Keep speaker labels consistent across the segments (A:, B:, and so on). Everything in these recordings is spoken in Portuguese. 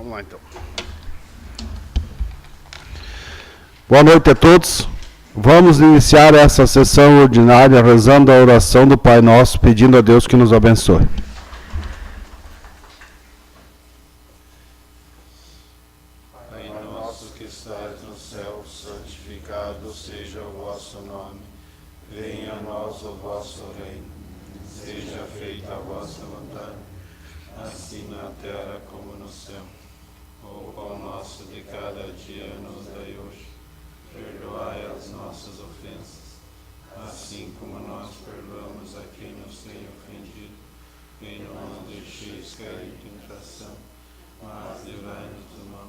A: Vamos lá, então.
B: Boa noite a todos. Vamos iniciar essa sessão ordinária rezando a oração do Pai Nosso, pedindo a Deus que nos abençoe.
C: Pai nosso que estás no céu, santificado seja o vosso nome. Venha a nós o vosso reino. Seja feita a vossa vontade, assim na terra como no céu. O pão nosso de cada dia nos dai hoje. Perdoai as nossas ofensas, assim como nós perdoamos a quem nos tem ofendido. E não nos deixeis cair em tentação, mas livrai-nos do mal.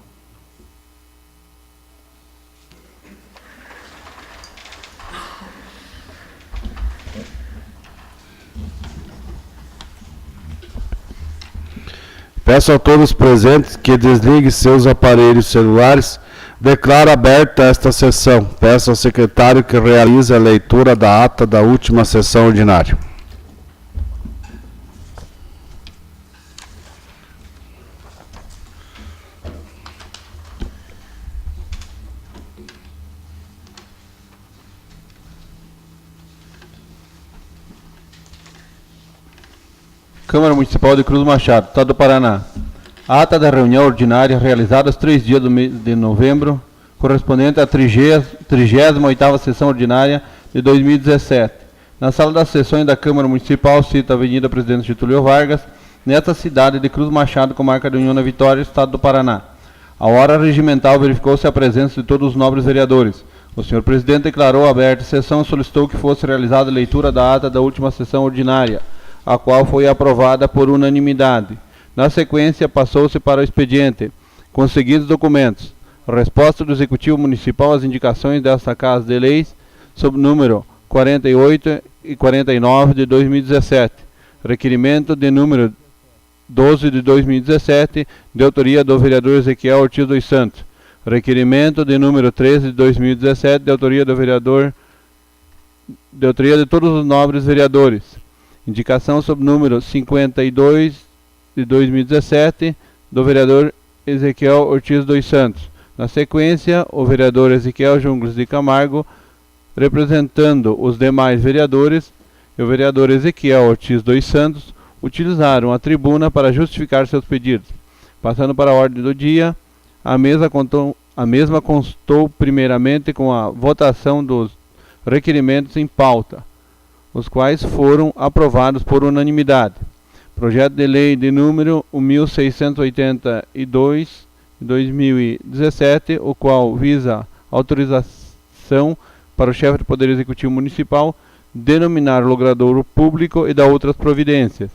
B: Peço a todos presentes que desliguem seus aparelhos celulares. Declaro aberta esta sessão. Peço ao secretário que realize a leitura da ata da última sessão ordinária.
D: Câmara Municipal de Cruz Machado, Estado do Paraná. Ata da reunião ordinária realizada aos 3 dias do mês de novembro, correspondente à 38ª sessão ordinária de 2017. Na sala das sessões da Câmara Municipal, cita a Avenida Presidente Getúlio Vargas, nesta cidade de Cruz Machado, comarca de União da Vitória, Estado do Paraná. A hora regimental verificou-se a presença de todos os nobres vereadores. O senhor presidente declarou aberta a sessão e solicitou que fosse realizada a leitura da ata da última sessão ordinária, a qual foi aprovada por unanimidade. Na sequência, passou-se para o expediente, com os seguintes documentos: resposta do Executivo Municipal às indicações desta Casa de Leis, sob número 48 e 49 de 2017, requerimento de número 12 de 2017, de autoria do vereador Ezequiel Ortiz dos Santos, requerimento de número 13 de 2017, de autoria do vereador, de autoria de todos os nobres vereadores. Indicação sob número 52 de 2017, do vereador Ezequiel Ortiz dos Santos. Na sequência, o vereador Ezequiel Jungles de Camargo, representando os demais vereadores, e o vereador Ezequiel Ortiz dos Santos, utilizaram a tribuna para justificar seus pedidos. Passando para a ordem do dia, a mesma constou primeiramente com a votação dos requerimentos em pauta, os quais foram aprovados por unanimidade. Projeto de lei de número 1682 de 2017, o qual visa autorização para o chefe do Poder Executivo Municipal denominar logradouro público e dar outras providências.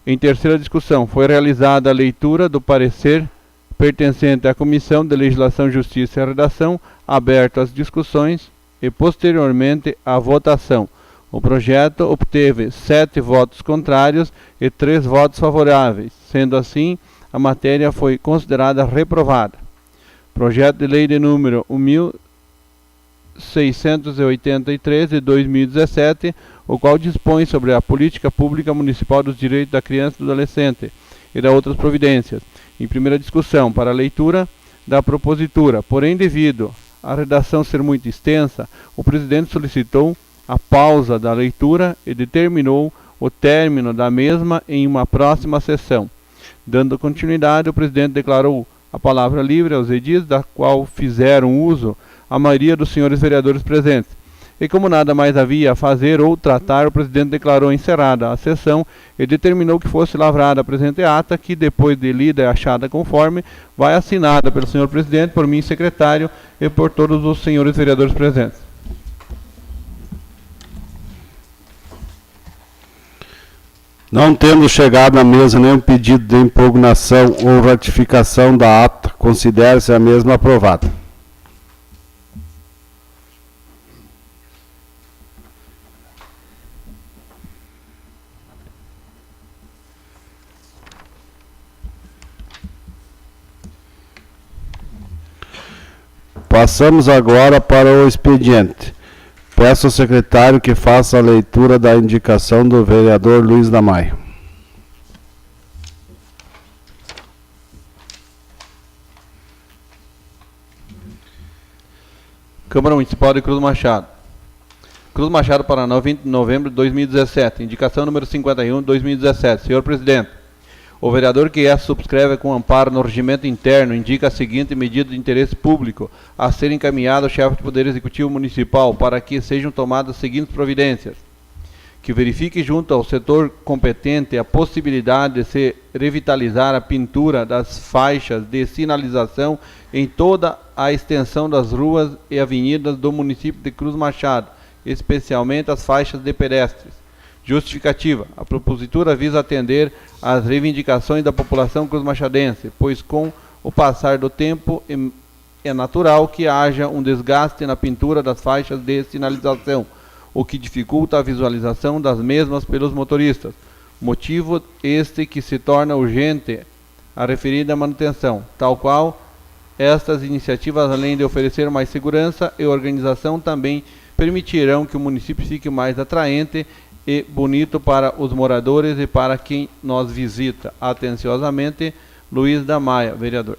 D: Em terceira discussão, foi realizada a leitura do parecer pertencente à Comissão de Legislação, Justiça e Redação, aberto às discussões e posteriormente à votação. O projeto obteve 7 votos contrários e 3 votos favoráveis. Sendo assim, a matéria foi considerada reprovada. Projeto de lei de número 1683 de 2017, o qual dispõe sobre a política pública municipal dos direitos da criança e do adolescente e da outras providências. Em primeira discussão, para a leitura da propositura. Porém, devido à redação ser muito extensa, o presidente solicitou a pausa da leitura e determinou o término da mesma em uma próxima sessão. Dando continuidade, o presidente declarou a palavra livre aos edis, da qual fizeram uso a maioria dos senhores vereadores presentes. E como nada mais havia a fazer ou tratar, o presidente declarou encerrada a sessão e determinou que fosse lavrada a presente ata, que depois de lida e achada conforme, vai assinada pelo senhor presidente, por mim, secretário, e por todos os senhores vereadores presentes.
B: Não tendo chegado à mesa nenhum pedido de impugnação ou ratificação da ata, considere-se a mesma aprovada. Passamos agora para o expediente. Peço ao secretário que faça a leitura da indicação do vereador Luiz da Maia.
D: Câmara Municipal de Cruz Machado. Cruz Machado, Paraná, 20 de novembro de 2017. Indicação número 51 de 2017. Senhor Presidente, o vereador que subscreve com amparo no regimento interno indica a seguinte medida de interesse público a ser encaminhada ao chefe do Poder Executivo Municipal para que sejam tomadas as seguintes providências. Que verifique junto ao setor competente a possibilidade de se revitalizar a pintura das faixas de sinalização em toda a extensão das ruas e avenidas do município de Cruz Machado, especialmente as faixas de pedestres. Justificativa. A propositura visa atender às reivindicações da população cruzmachadense, pois com o passar do tempo é natural que haja um desgaste na pintura das faixas de sinalização, o que dificulta a visualização das mesmas pelos motoristas. Motivo este que se torna urgente a referida manutenção, tal qual estas iniciativas, além de oferecer mais segurança e organização, também permitirão que o município fique mais atraente e bonito para os moradores e para quem nos visita. Atenciosamente, Luiz da Maia, vereador.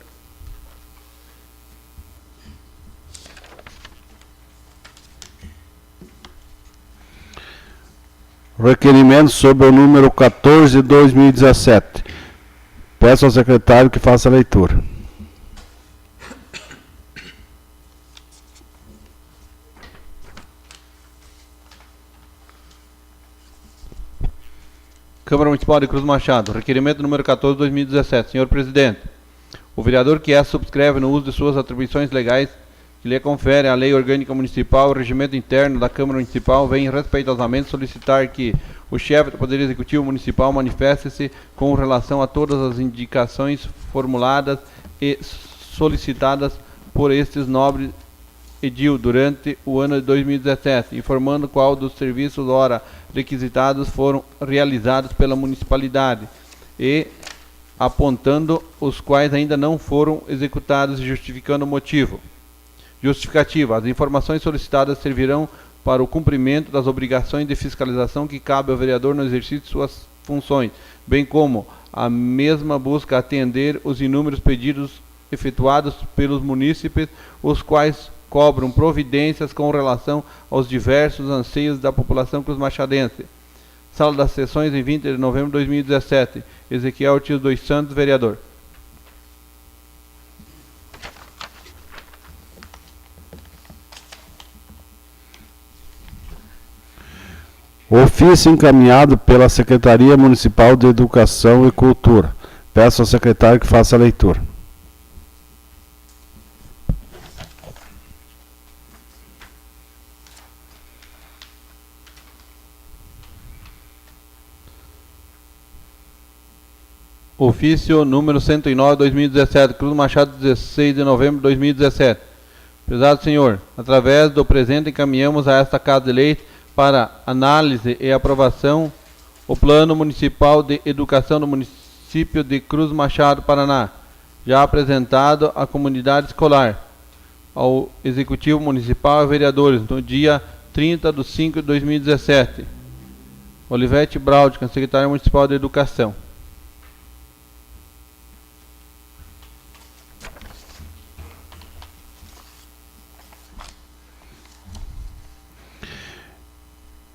B: Requerimento sobre o número 14 de 2017. Peço ao secretário que faça a leitura.
D: Câmara Municipal de Cruz Machado. Requerimento número 14 de 2017. Senhor Presidente, o vereador que subscreve no uso de suas atribuições legais que lhe confere a Lei Orgânica Municipal e o Regimento Interno da Câmara Municipal, vem respeitosamente solicitar que o chefe do Poder Executivo Municipal manifeste-se com relação a todas as indicações formuladas e solicitadas por estes nobres edil durante o ano de 2017, informando qual dos serviços ora requisitados foram realizados pela municipalidade e apontando os quais ainda não foram executados e justificando o motivo. Justificativa. As informações solicitadas servirão para o cumprimento das obrigações de fiscalização que cabe ao vereador no exercício de suas funções, bem como a mesma busca atender os inúmeros pedidos efetuados pelos munícipes, os quais cobram providências com relação aos diversos anseios da população cruzmachadense. Sala das Sessões, em 20 de novembro de 2017. Ezequiel Ortiz dos Santos, vereador.
B: Ofício encaminhado pela Secretaria Municipal de Educação e Cultura. Peço ao secretário que faça a leitura.
D: Ofício número 109, 2017, Cruz Machado, 16 de novembro de 2017. Prezado senhor, através do presente encaminhamos a esta Casa de Leis para análise e aprovação o Plano Municipal de Educação do município de Cruz Machado, Paraná, já apresentado à comunidade escolar, ao Executivo Municipal e vereadores, no dia 30 de 5 de 2017. Olivete Braudcan, secretário municipal de Educação.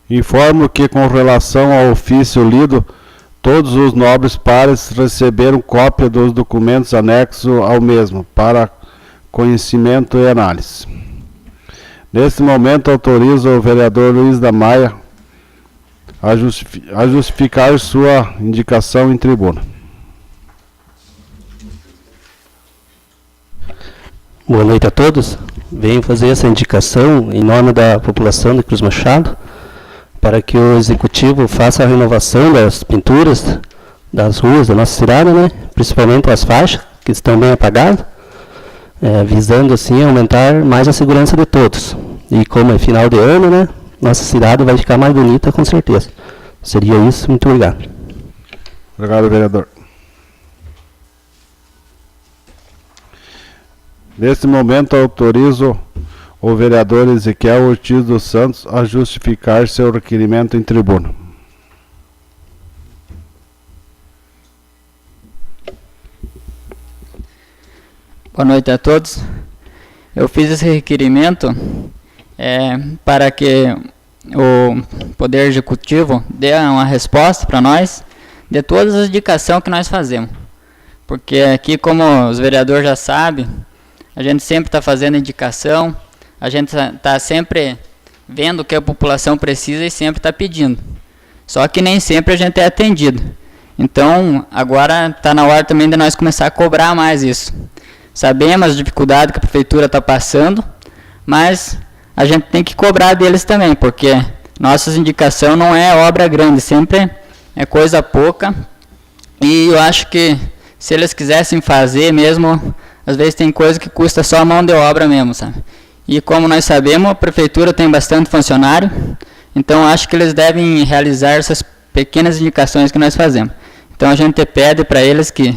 B: Informo que, com relação ao ofício lido, todos os nobres pares receberam cópia dos documentos anexos ao mesmo, para conhecimento e análise. Neste momento, autorizo o vereador Luiz da Maia a justificar sua indicação em tribuna.
A: Boa noite a todos. Venho fazer essa indicação em nome da população de Cruz Machado, para que o Executivo faça a renovação das pinturas das ruas da nossa cidade, né? Principalmente as faixas, que estão bem apagadas, visando assim aumentar mais a segurança de todos. E como é final de ano, né? Nossa cidade vai ficar mais bonita com certeza. Seria isso, muito obrigado.
B: Obrigado, vereador. Neste momento, autorizo o vereador Ezequiel Ortiz dos Santos a justificar seu requerimento em tribuna.
E: Boa noite a todos. Eu fiz esse requerimento para que o Poder Executivo dê uma resposta para nós de todas as indicações que nós fazemos. Porque aqui, como os vereadores já sabem, a gente sempre está fazendo indicação, a gente está sempre vendo o que a população precisa e sempre está pedindo. Só que nem sempre a gente é atendido. Então, agora está na hora também de nós começar a cobrar mais isso. Sabemos as dificuldades que a prefeitura está passando, mas a gente tem que cobrar deles também, porque nossas indicações não é obra grande, sempre é coisa pouca. E eu acho que se eles quisessem fazer mesmo, às vezes tem coisa que custa só a mão de obra mesmo, sabe? E como nós sabemos, a prefeitura tem bastante funcionário, então acho que eles devem realizar essas pequenas indicações que nós fazemos. Então a gente pede para eles que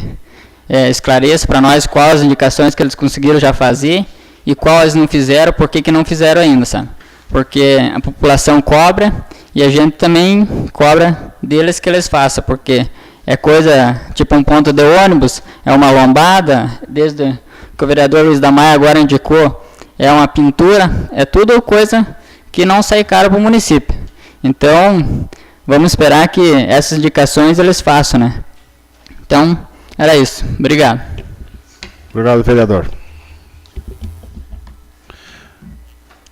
E: esclareçam para nós quais as indicações que eles conseguiram já fazer e quais não fizeram, por que não fizeram ainda, sabe? Porque a população cobra e a gente também cobra deles que eles façam, porque é coisa tipo um ponto de ônibus, é uma lombada, desde que o vereador Luiz da Maia agora indicou, é uma pintura, é tudo coisa que não sai caro para o município. Então, vamos esperar que essas indicações eles façam, né? Então, era isso. Obrigado.
B: Obrigado, vereador.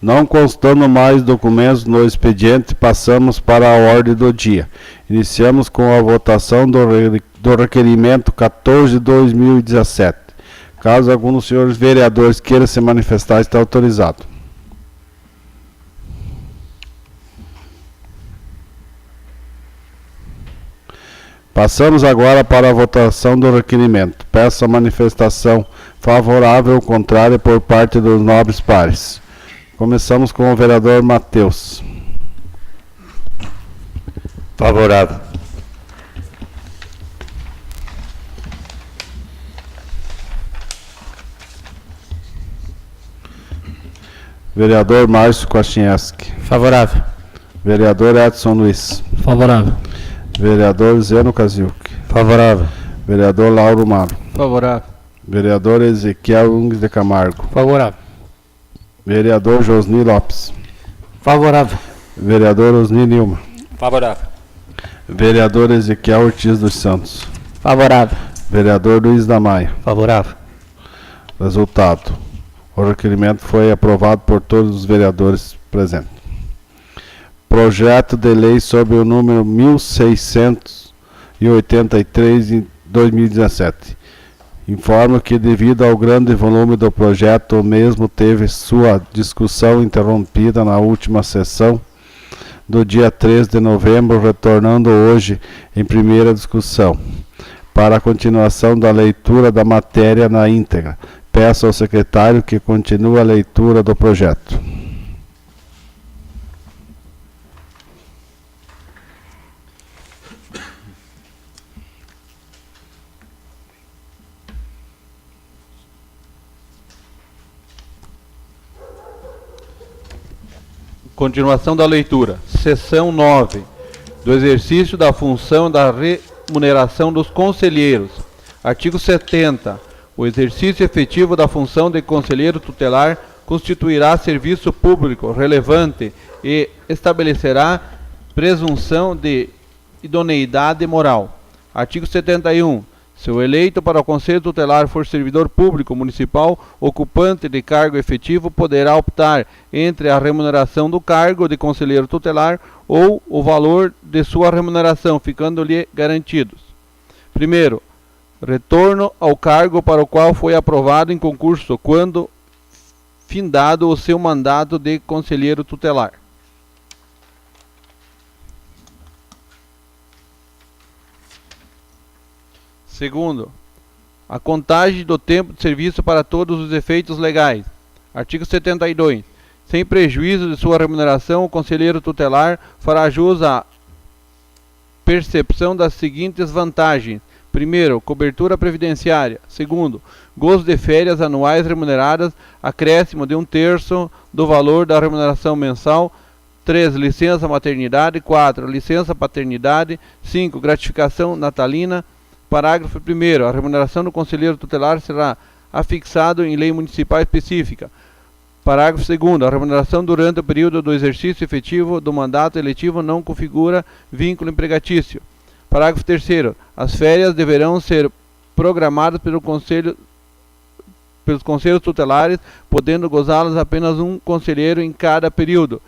B: Não constando mais documentos no expediente, passamos para a ordem do dia. Iniciamos com a votação do requerimento 14/2017. Caso algum dos senhores vereadores queira se manifestar, está autorizado. Passamos agora para a votação do requerimento. Peço a manifestação favorável ou contrária por parte dos nobres pares. Começamos com o vereador Matheus.
A: Favorável.
B: Vereador Márcio Kwasniewski.
A: Favorável.
B: Vereador Edson Luiz.
A: Favorável.
B: Vereador Zeno Kaziuk.
A: Favorável.
B: Vereador Lauro Maro.
D: Favorável.
B: Vereador Ezequiel Ungues de Camargo.
A: Favorável.
B: Vereador Josni Lopes.
A: Favorável.
B: Vereador Osni Nilma.
A: Favorável.
B: Vereador Ezequiel Ortiz dos Santos.
E: Favorável.
B: Vereador Luiz da Maia.
A: Favorável.
B: Resultado. O requerimento foi aprovado por todos os vereadores presentes. Projeto de lei sobre o número 1683 em 2017. Informo que, devido ao grande volume do projeto, o mesmo teve sua discussão interrompida na última sessão do dia 3 de novembro, retornando hoje em primeira discussão, para a continuação da leitura da matéria na íntegra. Peço ao secretário que continue a leitura do projeto.
D: Continuação da leitura. Seção 9. Do exercício da função da remuneração dos conselheiros. Artigo 70. O exercício efetivo da função de conselheiro tutelar constituirá serviço público relevante e estabelecerá presunção de idoneidade moral. Artigo 71. Se o eleito para o Conselho Tutelar for servidor público municipal, ocupante de cargo efetivo poderá optar entre a remuneração do cargo de conselheiro tutelar ou o valor de sua remuneração, ficando-lhe garantidos. Primeiro, retorno ao cargo para o qual foi aprovado em concurso, quando findado o seu mandato de conselheiro tutelar. Segundo, a contagem do tempo de serviço para todos os efeitos legais. Artigo 72. Sem prejuízo de sua remuneração, o conselheiro tutelar fará jus à percepção das seguintes vantagens. Primeiro, cobertura previdenciária. Segundo, gozo de férias anuais remuneradas, acréscimo de 1/3 do valor da remuneração mensal. 3. Licença maternidade. 4. Licença paternidade. 5. Gratificação natalina. Parágrafo 1º. A remuneração do conselheiro tutelar será afixado em lei municipal específica. Parágrafo 2º. A remuneração durante o período do exercício efetivo do mandato eletivo não configura vínculo empregatício. Parágrafo 3º. As férias deverão ser programadas pelos conselhos tutelares, podendo gozá-las apenas um conselheiro em cada período,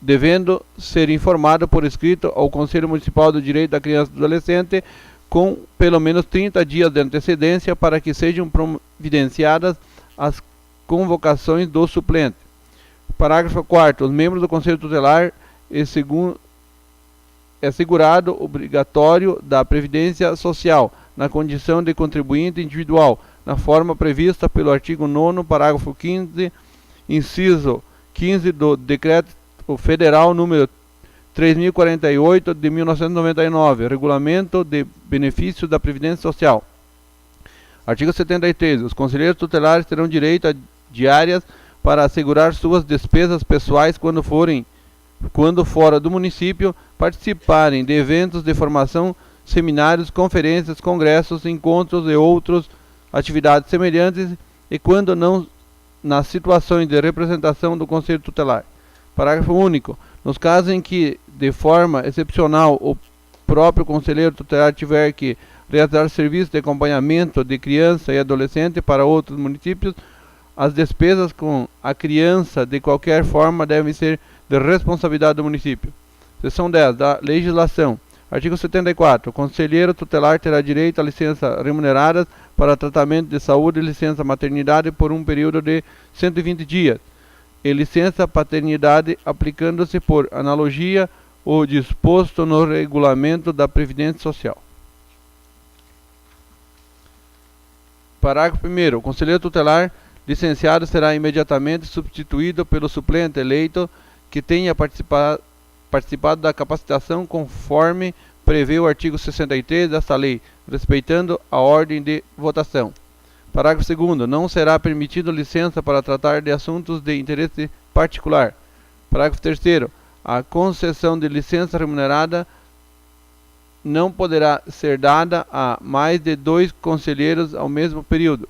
D: devendo ser informado por escrito ao Conselho Municipal do Direito da Criança e do Adolescente com pelo menos 30 dias de antecedência para que sejam providenciadas as convocações do suplente. Parágrafo 4º. Os membros do Conselho Tutelar é segurado obrigatório da Previdência Social, na condição de contribuinte individual, na forma prevista pelo artigo 9º, parágrafo 15º, inciso 15 do Decreto Federal número 3048 de 1999, Regulamento de Benefícios da Previdência Social. Artigo 73. Os conselheiros tutelares terão direito a diárias para assegurar suas despesas pessoais quando fora do município participarem de eventos de formação, seminários, conferências, congressos, encontros e outras atividades semelhantes e quando não nas situações de representação do Conselho Tutelar. Parágrafo único. Nos casos em que, de forma excepcional, o próprio conselheiro tutelar tiver que realizar serviços de acompanhamento de criança e adolescente para outros municípios, as despesas com a criança, de qualquer forma, devem ser de responsabilidade do município. Seção 10. Da legislação. Artigo 74. O conselheiro tutelar terá direito a licença remuneradas para tratamento de saúde e licença maternidade por um período de 120 dias. E licença paternidade aplicando-se por analogia o disposto no regulamento da Previdência Social. Parágrafo 1º. O conselheiro tutelar licenciado será imediatamente substituído pelo suplente eleito que tenha participado da capacitação conforme prevê o artigo 63 desta lei, respeitando a ordem de votação. Parágrafo 2º. Não será permitido licença para tratar de assuntos de interesse particular. Parágrafo 3º. A concessão de licença remunerada não poderá ser dada a mais de 2 conselheiros ao mesmo período.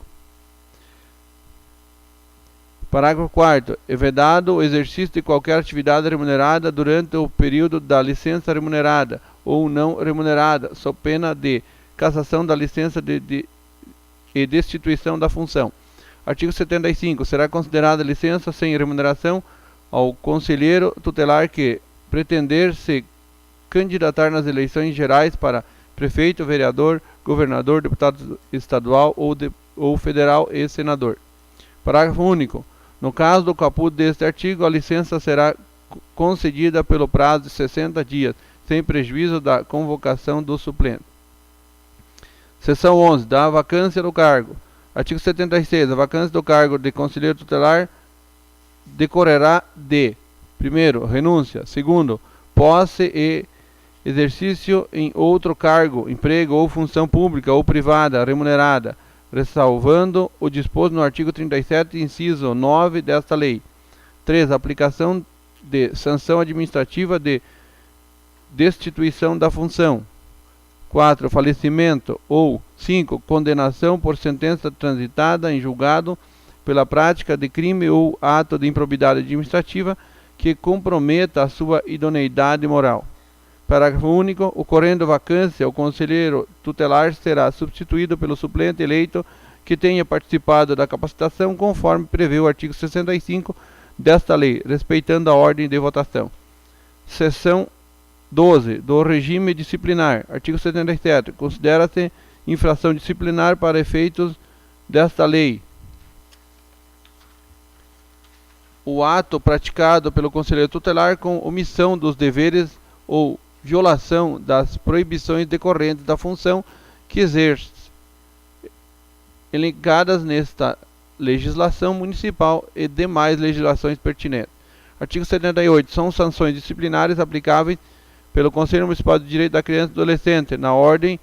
D: Parágrafo 4º. É vedado o exercício de qualquer atividade remunerada durante o período da licença remunerada ou não remunerada, sob pena de cassação da licença e destituição da função. Artigo 75. Será considerada licença sem remuneração ao conselheiro tutelar que pretender se candidatar nas eleições gerais para prefeito, vereador, governador, deputado estadual ou federal e senador. Parágrafo único. No caso do caput deste artigo, a licença será concedida pelo prazo de 60 dias, sem prejuízo da convocação do suplente. Seção 11. Da vacância do cargo. Artigo 76. A vacância do cargo de conselheiro tutelar decorrerá de: 1º, renúncia; 2º, posse e exercício em outro cargo, emprego ou função pública ou privada remunerada, ressalvando o disposto no artigo 37, inciso 9 desta lei. 3. Aplicação de sanção administrativa de destituição da função. 4. Falecimento ou 5. Condenação por sentença transitada em julgado pela prática de crime ou ato de improbidade administrativa que comprometa a sua idoneidade moral. Parágrafo único. Ocorrendo vacância, o conselheiro tutelar será substituído pelo suplente eleito que tenha participado da capacitação, conforme prevê o artigo 65 desta lei, respeitando a ordem de votação. Seção 12. Do regime disciplinar. Artigo 77. Considera-se infração disciplinar para efeitos desta lei o ato praticado pelo conselheiro tutelar com omissão dos deveres ou violação das proibições decorrentes da função que exerce, elencadas nesta legislação municipal e demais legislações pertinentes. Artigo 78. São sanções disciplinares aplicáveis pelo Conselho Municipal de Direito da Criança e do Adolescente, na ordem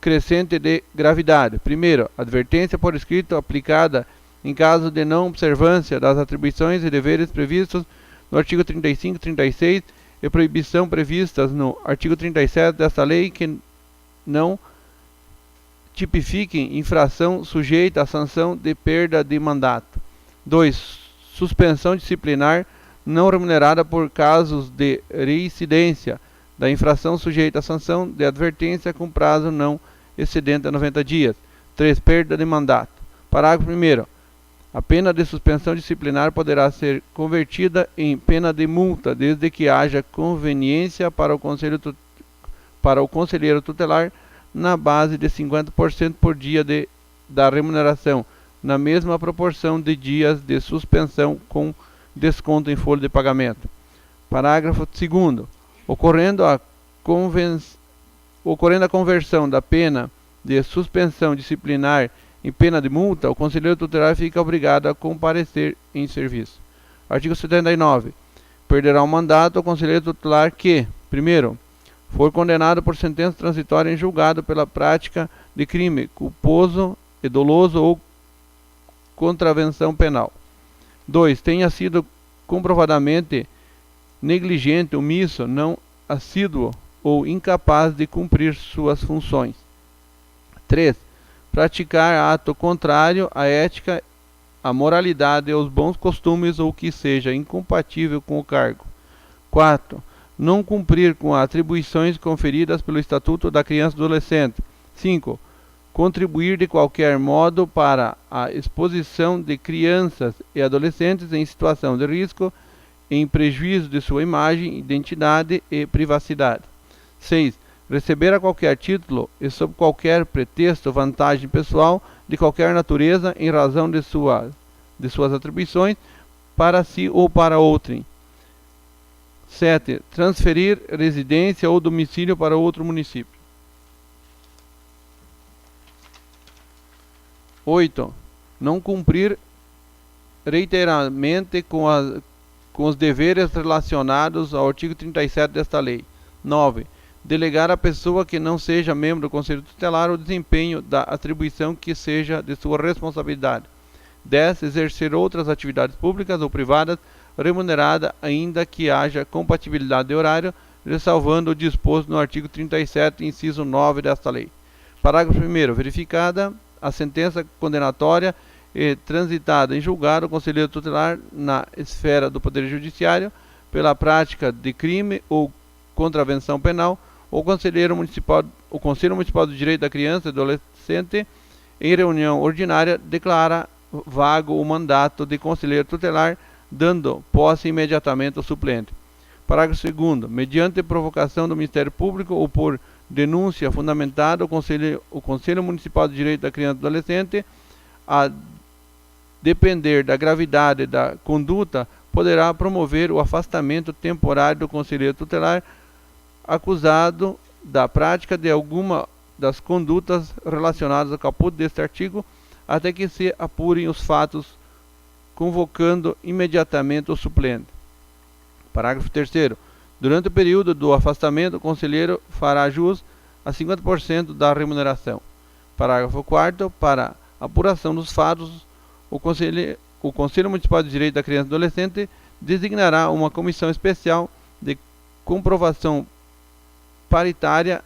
D: crescente de gravidade. 1º, advertência por escrito aplicada em caso de não observância das atribuições e deveres previstos no artigo 35 e 36 e proibição previstas no artigo 37 desta lei que não tipifiquem infração sujeita à sanção de perda de mandato. 2. suspensão disciplinar não remunerada por casos de reincidência da infração sujeita à sanção de advertência com prazo não excedente a 90 dias. 3. Perda de mandato. Parágrafo 1º. A pena de suspensão disciplinar poderá ser convertida em pena de multa, desde que haja conveniência para o conselheiro tutelar na base de 50% por dia da remuneração, na mesma proporção de dias de suspensão com desconto em folha de pagamento. Parágrafo 2º. Ocorrendo a conversão da pena de suspensão disciplinar em pena de multa, o conselheiro tutelar fica obrigado a comparecer em serviço. Artigo 79. Perderá o mandato o conselheiro tutelar que, primeiro, for condenado por sentença transitória em julgado pela prática de crime culposo e doloso ou contravenção penal. 2. Tenha sido comprovadamente negligente, omisso, não assíduo ou incapaz de cumprir suas funções. 3. Praticar ato contrário à ética, à moralidade e aos bons costumes ou que seja incompatível com o cargo. 4. Não cumprir com as atribuições conferidas pelo Estatuto da Criança e do Adolescente. 5. Contribuir de qualquer modo para a exposição de crianças e adolescentes em situação de risco, em prejuízo de sua imagem, identidade e privacidade. 6. Receber a qualquer título e sob qualquer pretexto vantagem pessoal de qualquer natureza em razão de suas atribuições para si ou para outrem. 7. Transferir residência ou domicílio para outro município. 8. Não cumprir reiteradamente com os deveres relacionados ao artigo 37 desta lei. 9. Delegar à pessoa que não seja membro do Conselho Tutelar o desempenho da atribuição que seja de sua responsabilidade. 10. Exercer outras atividades públicas ou privadas remunerada, ainda que haja compatibilidade de horário, ressalvando o disposto no artigo 37, inciso 9 desta lei. Parágrafo 1º. Verificada a sentença condenatória e transitada em julgado, o conselheiro tutelar na esfera do Poder Judiciário, pela prática de crime ou contravenção penal, o Conselho Municipal do Direito da Criança e do Adolescente, em reunião ordinária, declara vago o mandato de conselheiro tutelar, dando posse imediatamente ao suplente. Parágrafo 2º. Mediante provocação do Ministério Público ou por denúncia fundamentada, o Conselho Municipal do Direito da Criança e do Adolescente, a depender da gravidade da conduta, poderá promover o afastamento temporário do conselheiro tutelar acusado da prática de alguma das condutas relacionadas ao caput deste artigo, até que se apurem os fatos, convocando imediatamente o suplente. Parágrafo 3º. Durante o período do afastamento, o conselheiro fará jus a 50% da remuneração. Parágrafo 4º. Para apuração dos fatos, o Conselho Municipal de Direito da Criança e do Adolescente designará uma comissão especial de composição paritária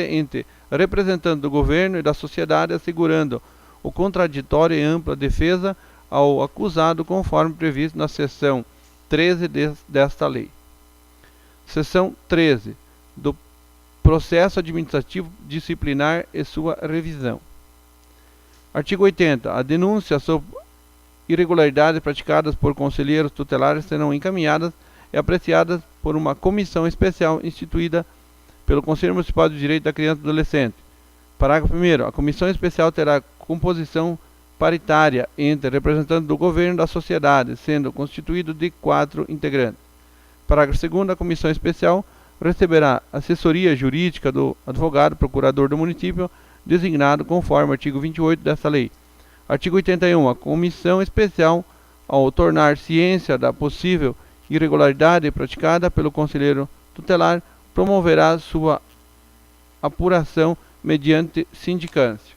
D: entre representantes do governo e da sociedade, assegurando o contraditório e ampla defesa ao acusado, conforme previsto na seção 13 desta lei. Seção 13. Do processo administrativo disciplinar e sua revisão. Artigo 80. A denúncia sobre irregularidades praticadas por conselheiros tutelares serão encaminhadas e apreciadas por uma comissão especial instituída pelo Conselho Municipal de Direito da Criança e do Adolescente. Parágrafo 1º. A comissão especial terá composição paritária entre representantes do governo e da sociedade, sendo constituído de 4 integrantes. Parágrafo 2º. A comissão especial receberá assessoria jurídica do advogado procurador do município, designado conforme o artigo 28 desta lei. Artigo 81. A comissão especial, ao tornar ciência da possível irregularidade praticada pelo conselheiro tutelar, promoverá sua apuração mediante sindicância.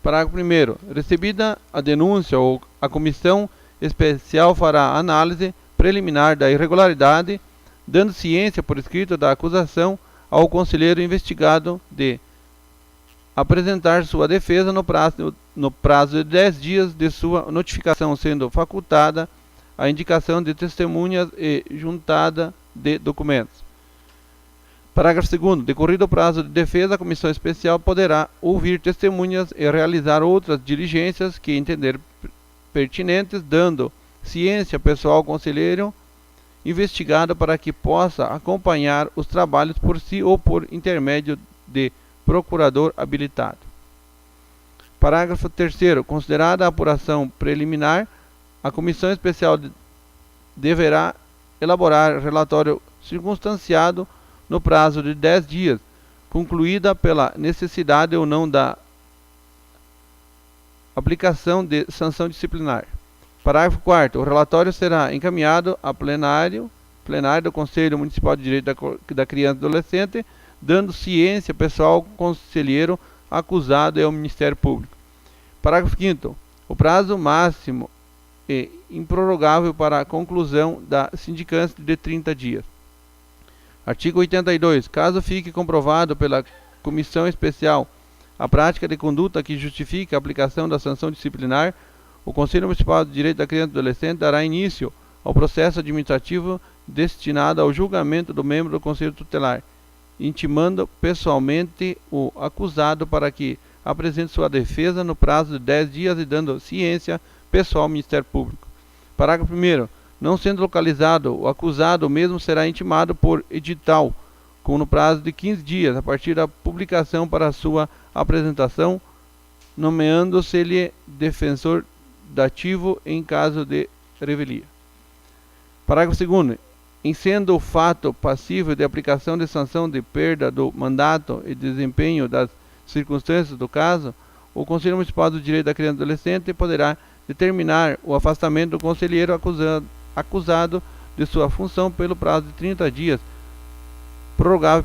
D: Parágrafo 1º. Recebida a denúncia, a comissão especial fará análise preliminar da irregularidade, dando ciência por escrito da acusação ao conselheiro investigado de apresentar sua defesa no prazo de 10 dias de sua notificação, sendo facultada a indicação de testemunhas e juntada de documentos. Parágrafo 2º. Decorrido o prazo de defesa, a comissão especial poderá ouvir testemunhas e realizar outras diligências que entender pertinentes, dando ciência ao pessoal conselheiro investigado para que possa acompanhar os trabalhos por si ou por intermédio de procurador habilitado. Parágrafo 3º. Considerada a apuração preliminar, a comissão especial deverá elaborar relatório circunstanciado no prazo de 10 dias, concluída pela necessidade ou não da aplicação de sanção disciplinar. Parágrafo 4º. O relatório será encaminhado a plenário do Conselho Municipal de Direito da Criança e do Adolescente, dando ciência ao pessoal conselheiro acusado e ao Ministério Público. Parágrafo 5º. O prazo máximo e improrrogável para a conclusão da sindicância de 30 dias. Artigo 82. Caso fique comprovado pela comissão especial a prática de conduta que justifique a aplicação da sanção disciplinar, o Conselho Municipal de Direito da Criança e do Adolescente dará início ao processo administrativo destinado ao julgamento do membro do Conselho Tutelar, intimando pessoalmente o acusado para que apresente sua defesa no prazo de 10 dias e dando ciência pessoal ao Ministério Público. Parágrafo 1º. Não sendo localizado o acusado, o mesmo será intimado por edital, com no prazo de 15 dias, a partir da publicação para sua apresentação, nomeando-se-lhe defensor dativo em caso de revelia. Parágrafo 2º. Em sendo o fato passível de aplicação de sanção de perda do mandato e desempenho das circunstâncias do caso, o Conselho Municipal do Direito da Criança e do Adolescente poderá determinar o afastamento do conselheiro acusado de sua função pelo prazo de 30 dias, prorrogável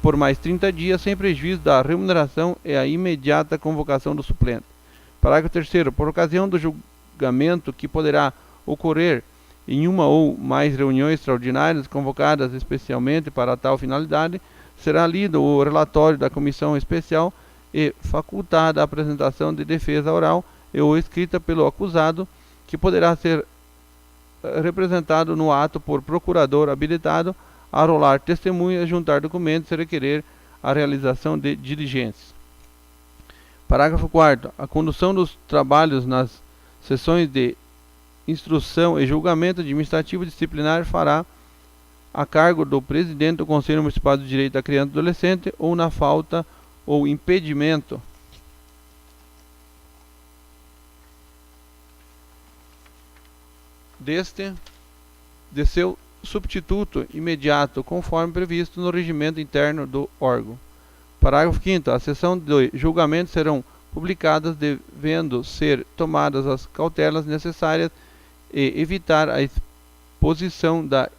D: por mais 30 dias, sem prejuízo da remuneração e a imediata convocação do suplente. Parágrafo 3º. Por ocasião do julgamento que poderá ocorrer em uma ou mais reuniões extraordinárias convocadas especialmente para tal finalidade, será lido o relatório da comissão especial e facultada a apresentação de defesa oral e ou escrita pelo acusado, que poderá ser representado no ato por procurador habilitado a arrolar testemunhas, juntar documentos e requerer a realização de diligências. Parágrafo 4º. A condução dos trabalhos nas sessões de instrução e julgamento administrativo disciplinar fará a cargo do presidente do Conselho Municipal de Direito da Criança e do Adolescente ou na falta ou impedimento de seu substituto imediato, conforme previsto no regimento interno do órgão. Parágrafo 5º. A sessão de julgamento serão publicadas, devendo ser tomadas as cautelas necessárias e evitar a exposição da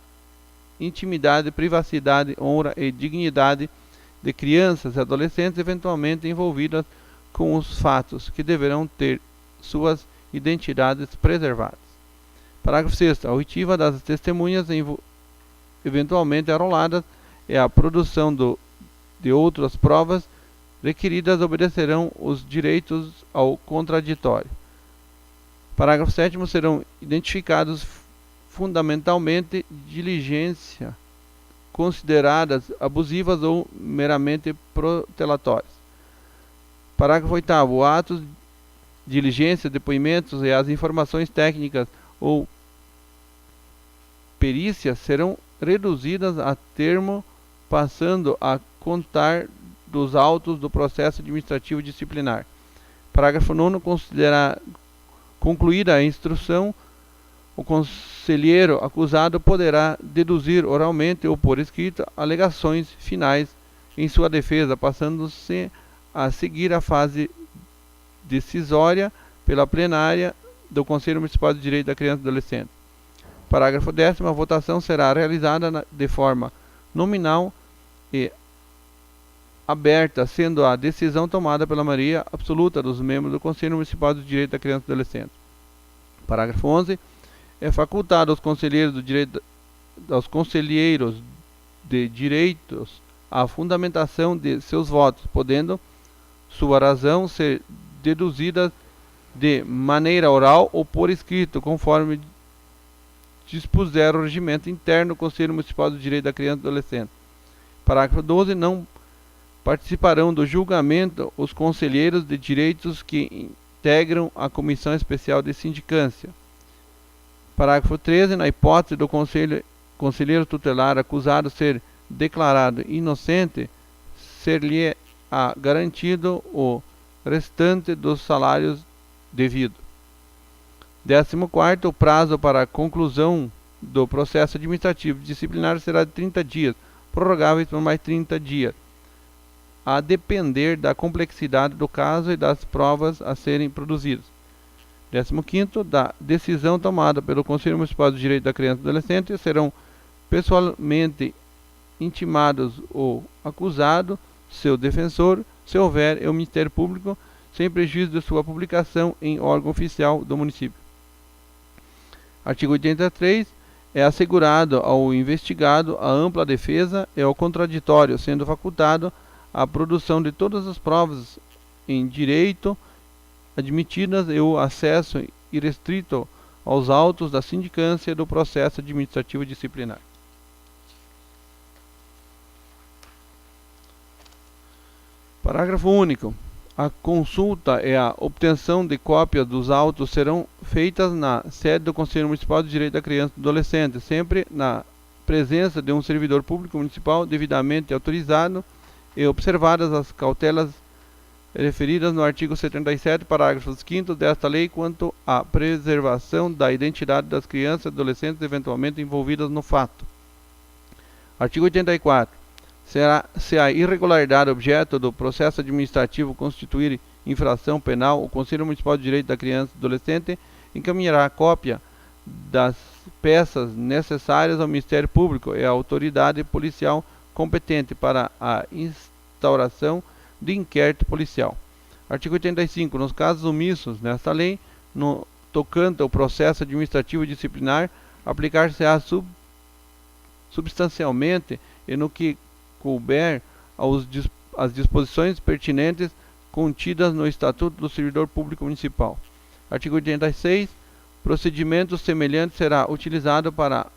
D: intimidade, privacidade, honra e dignidade de crianças e adolescentes eventualmente envolvidas com os fatos, que deverão ter suas identidades preservadas. Parágrafo 6º. A oitiva das testemunhas eventualmente arroladas e a produção de outras provas requeridas obedecerão os direitos ao contraditório. Parágrafo 7º. Serão identificados fundamentalmente diligência consideradas abusivas ou meramente protelatórias. Parágrafo 8º. Atos, diligência, depoimentos e as informações técnicas ou perícias serão reduzidas a termo, passando a contar dos autos do processo administrativo disciplinar. Parágrafo 9º. Considerar concluída a instrução, o conselheiro acusado poderá deduzir oralmente ou por escrito alegações finais em sua defesa, passando-se a seguir a fase decisória pela plenária do Conselho Municipal de Direito da Criança e do Adolescente. Parágrafo 10º. A votação será realizada de forma nominal e aberta, sendo a decisão tomada pela maioria absoluta dos membros do Conselho Municipal de Direito da Criança e do Adolescente. Parágrafo 11º. É facultado aos conselheiros de direitos a fundamentação de seus votos, podendo sua razão ser deduzida de maneira oral ou por escrito, conforme dispuser o regimento interno do Conselho Municipal do Direito da Criança e do Adolescente. Parágrafo 12. Não participarão do julgamento os conselheiros de direitos que integram a Comissão Especial de Sindicância. Parágrafo 13. Na hipótese do conselheiro tutelar acusado ser declarado inocente, ser-lhe-á garantido o restante dos salários devidos. 14º. O prazo para a conclusão do processo administrativo disciplinar será de 30 dias, prorrogáveis por mais 30 dias, a depender da complexidade do caso e das provas a serem produzidas. 15º. Da decisão tomada pelo Conselho Municipal do Direito da Criança e do Adolescente serão pessoalmente intimados o acusado, seu defensor, se houver, e o Ministério Público, sem prejuízo de sua publicação em órgão oficial do município. Artigo 83. É assegurado ao investigado a ampla defesa e ao contraditório, sendo facultado a produção de todas as provas em direito admitidas e o acesso irrestrito aos autos da sindicância do processo administrativo disciplinar. Parágrafo único. A consulta e a obtenção de cópias dos autos serão feitas na sede do Conselho Municipal de Direito da Criança e do Adolescente, sempre na presença de um servidor público municipal devidamente autorizado e observadas as cautelas referidas no artigo 77, parágrafos 5º desta lei quanto à preservação da identidade das crianças e adolescentes eventualmente envolvidas no fato. Artigo 84. Se a irregularidade objeto do processo administrativo constituir infração penal, o Conselho Municipal de Direito da Criança e do Adolescente encaminhará cópia das peças necessárias ao Ministério Público e à autoridade policial competente para a instauração de inquérito policial. Artigo 85. Nos casos omissos nesta lei, no tocante ao processo administrativo disciplinar, aplicar-se-á substancialmente e no que couber as disposições pertinentes contidas no Estatuto do Servidor Público Municipal. Artigo 86. Procedimento semelhante será utilizado para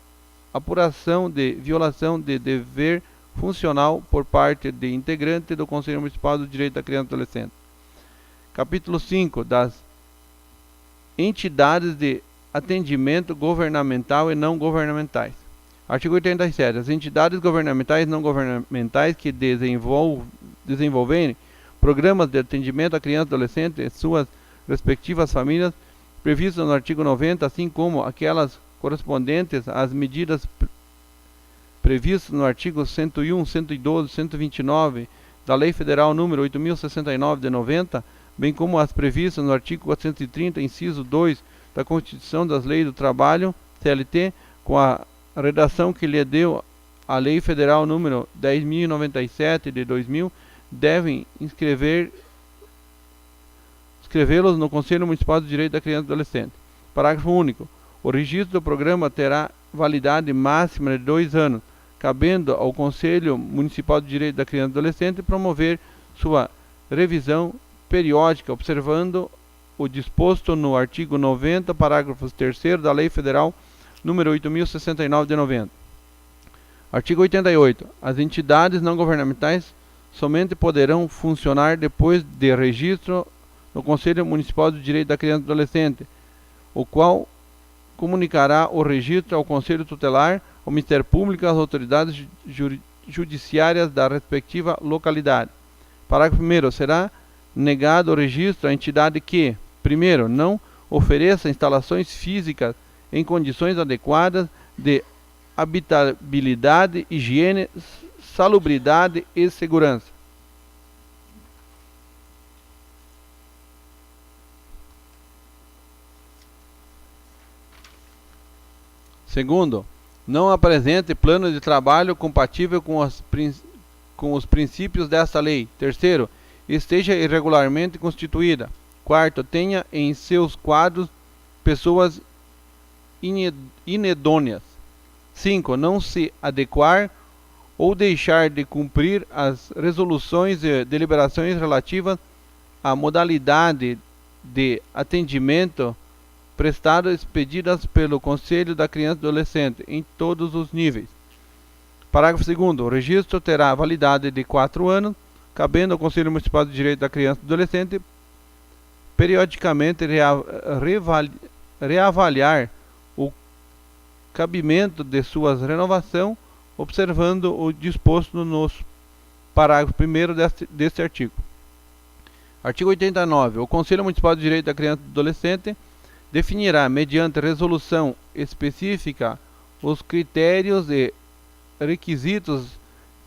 D: apuração de violação de dever funcional por parte de integrante do Conselho Municipal do Direito da Criança e do Adolescente. Capítulo 5. Das entidades de atendimento governamental e não governamentais. Artigo 87. As entidades governamentais e não governamentais que desenvolverem programas de atendimento à criança e adolescente e suas respectivas famílias, previstos no artigo 90, assim como aquelas correspondentes às medidas previstas no artigo 101, 112, 129 da Lei Federal número 8.069 de 90, bem como as previstas no artigo 430, inciso 2 da Constituição das Leis do Trabalho, CLT, com a redação que lhe deu a Lei Federal número 10.097 de 2000, devem inscrevê-los no Conselho Municipal do Direito da Criança e do Adolescente. Parágrafo único. O registro do programa terá validade máxima de 2 anos, cabendo ao Conselho Municipal do Direito da Criança e do Adolescente promover sua revisão periódica, observando o disposto no artigo 90, parágrafos 3º da Lei Federal número 8.069 de 90. Artigo 88. As entidades não governamentais somente poderão funcionar depois de registro no Conselho Municipal do Direito da Criança e do Adolescente, o qual comunicará o registro ao Conselho Tutelar, ao Ministério Público e às autoridades judiciárias da respectiva localidade. Parágrafo 1º. Será negado o registro à entidade que, primeiro, não ofereça instalações físicas em condições adequadas de habitabilidade, higiene, salubridade e segurança. Segundo, não apresente plano de trabalho compatível com os princípios desta lei. Terceiro, esteja irregularmente constituída. Quarto, tenha em seus quadros pessoas inidôneas. 5. Não se adequar ou deixar de cumprir as resoluções e deliberações relativas a modalidade de atendimento prestado expedidas pelo Conselho da Criança e Adolescente em todos os níveis. Parágrafo 2º. O registro terá validade de 4 anos, cabendo ao Conselho Municipal de Direito da Criança e Adolescente periodicamente reavaliar o cabimento de sua renovação, observando o disposto no parágrafo 1º deste artigo. Artigo 89. O Conselho Municipal de Direito da Criança e do Adolescente definirá, mediante resolução específica, os critérios e requisitos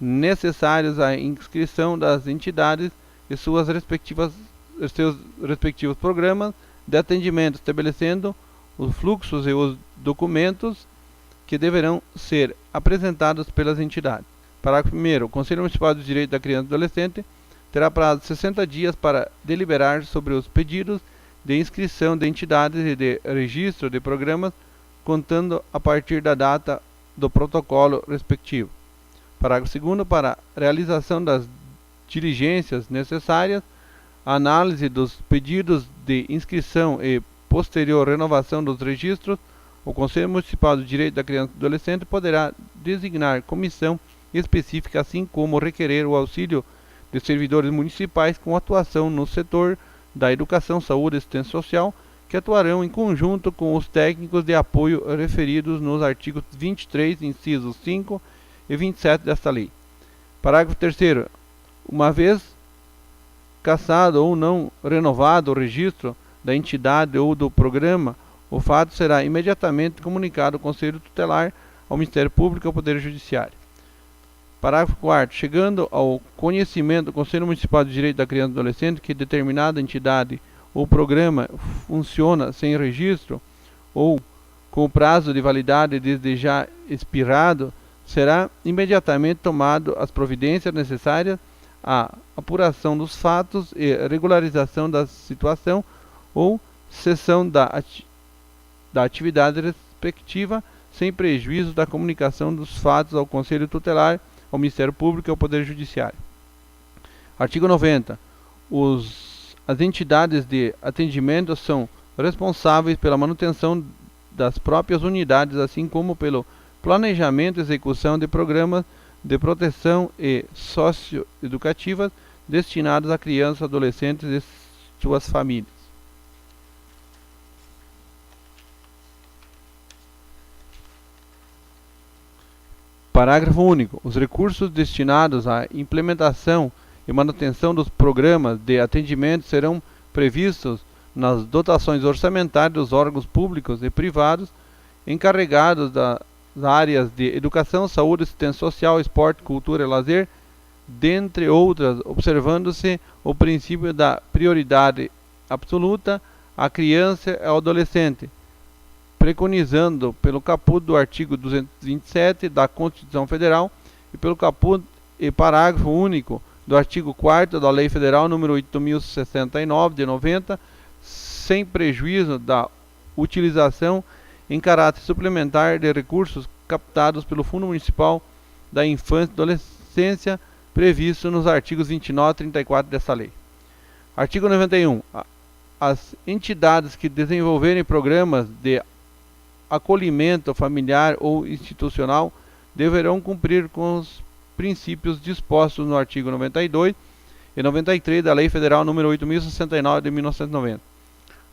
D: necessários à inscrição das entidades e seus respectivos programas de atendimento, estabelecendo os fluxos e os documentos que deverão ser apresentados pelas entidades. Parágrafo 1º. O Conselho Municipal de Direito da Criança e do Adolescente terá prazo de 60 dias para deliberar sobre os pedidos de inscrição de entidades e de registro de programas, contando a partir da data do protocolo respectivo. Parágrafo 2º. Para a realização das diligências necessárias, a análise dos pedidos de inscrição e posterior renovação dos registros, o Conselho Municipal de Direito da Criança e do Adolescente poderá designar comissão específica, assim como requerer o auxílio de servidores municipais com atuação no setor da educação, saúde e assistência social, que atuarão em conjunto com os técnicos de apoio referidos nos artigos 23, incisos 5 e 27 desta lei. Parágrafo 3º. Uma vez cassado ou não renovado o registro da entidade ou do programa, o fato será imediatamente comunicado ao Conselho Tutelar, ao Ministério Público e ao Poder Judiciário. Parágrafo 4º. Chegando ao conhecimento do Conselho Municipal de Direito da Criança e do Adolescente que determinada entidade ou programa funciona sem registro ou com o prazo de validade desde já expirado, será imediatamente tomado as providências necessárias à apuração dos fatos e regularização da situação ou cessão da atividade respectiva, sem prejuízo da comunicação dos fatos ao Conselho Tutelar, ao Ministério Público e ao Poder Judiciário. Artigo 90. As entidades de atendimento são responsáveis pela manutenção das próprias unidades, assim como pelo planejamento e execução de programas de proteção e socioeducativas destinados a crianças, adolescentes e suas famílias. Parágrafo único. Os recursos destinados à implementação e manutenção dos programas de atendimento serão previstos nas dotações orçamentárias dos órgãos públicos e privados encarregados das áreas de educação, saúde, assistência social, esporte, cultura e lazer, dentre outras, observando-se o princípio da prioridade absoluta à criança e ao adolescente, preconizando pelo caput do artigo 227 da Constituição Federal e pelo caput e parágrafo único do artigo 4º da Lei Federal nº 8.069 de 90, sem prejuízo da utilização em caráter suplementar de recursos captados pelo Fundo Municipal da Infância e Adolescência, previsto nos artigos 29 e 34 dessa lei. Artigo 91. As entidades que desenvolverem programas de acolhimento familiar ou institucional deverão cumprir com os princípios dispostos no artigo 92 e 93 da Lei Federal nº 8.069 de 1990.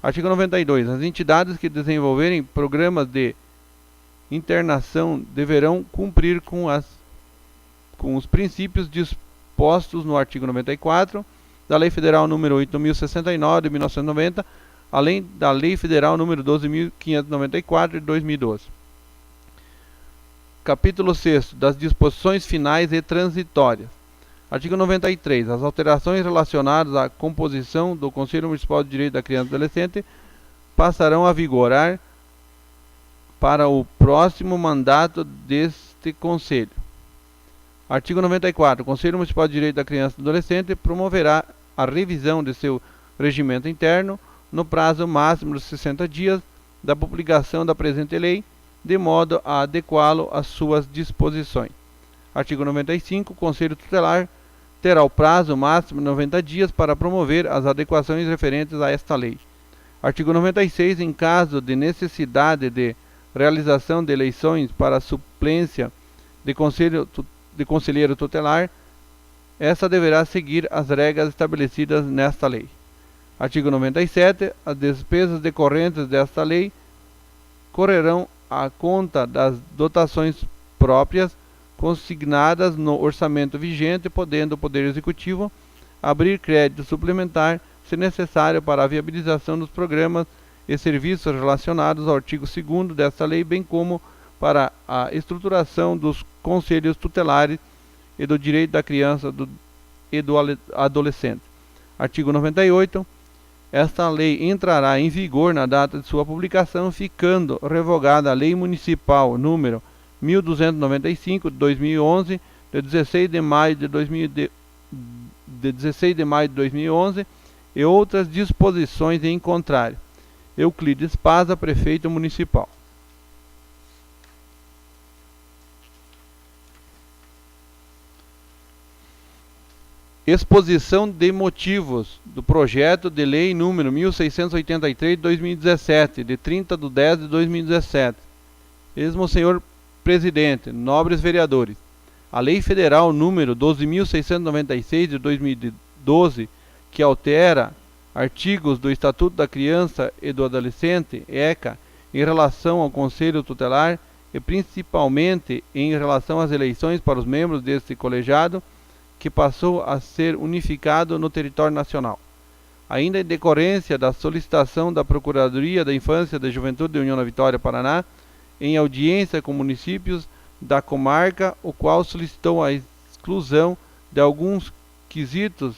D: Artigo 92. As entidades que desenvolverem programas de internação deverão cumprir com os princípios dispostos no artigo 94 da Lei Federal nº 8.069 de 1990, além da Lei Federal nº 12.594 de 2012. Capítulo 6. Das disposições finais e transitórias. Artigo 93. As alterações relacionadas à composição do Conselho Municipal de Direito da Criança e do Adolescente passarão a vigorar para o próximo mandato deste Conselho. Artigo 94. O Conselho Municipal de Direito da Criança e do Adolescente promoverá a revisão de seu regimento interno no prazo máximo de 60 dias da publicação da presente lei, de modo a adequá-lo às suas disposições. Artigo 95. O Conselho Tutelar terá o prazo máximo de 90 dias para promover as adequações referentes a esta lei. Artigo 96. Em caso de necessidade de realização de eleições para a suplência de conselheiro tutelar, esta deverá seguir as regras estabelecidas nesta lei. Artigo 97. As despesas decorrentes desta lei correrão à conta das dotações próprias consignadas no orçamento vigente, podendo o Poder Executivo abrir crédito suplementar, se necessário, para a viabilização dos programas e serviços relacionados ao artigo 2º desta lei, bem como para a estruturação dos conselhos tutelares e do direito da criança e do adolescente. Artigo 98. Esta lei entrará em vigor na data de sua publicação, ficando revogada a Lei Municipal número 1295 de 2011, de 16 de maio de 2011, e outras disposições em contrário. Euclides Paza, Prefeito Municipal. Exposição de motivos do projeto de lei número 1683 de 2017, de 30/10/2017. Esmo senhor presidente, nobres vereadores, a Lei Federal número 12.696 de 2012, que altera artigos do Estatuto da Criança e do Adolescente, ECA, em relação ao Conselho Tutelar e principalmente em relação às eleições para os membros deste colegiado, que passou a ser unificado no território nacional. Ainda em decorrência da solicitação da Procuradoria da Infância e da Juventude da União da Vitória, Paraná, em audiência com municípios da comarca, o qual solicitou a exclusão de alguns quesitos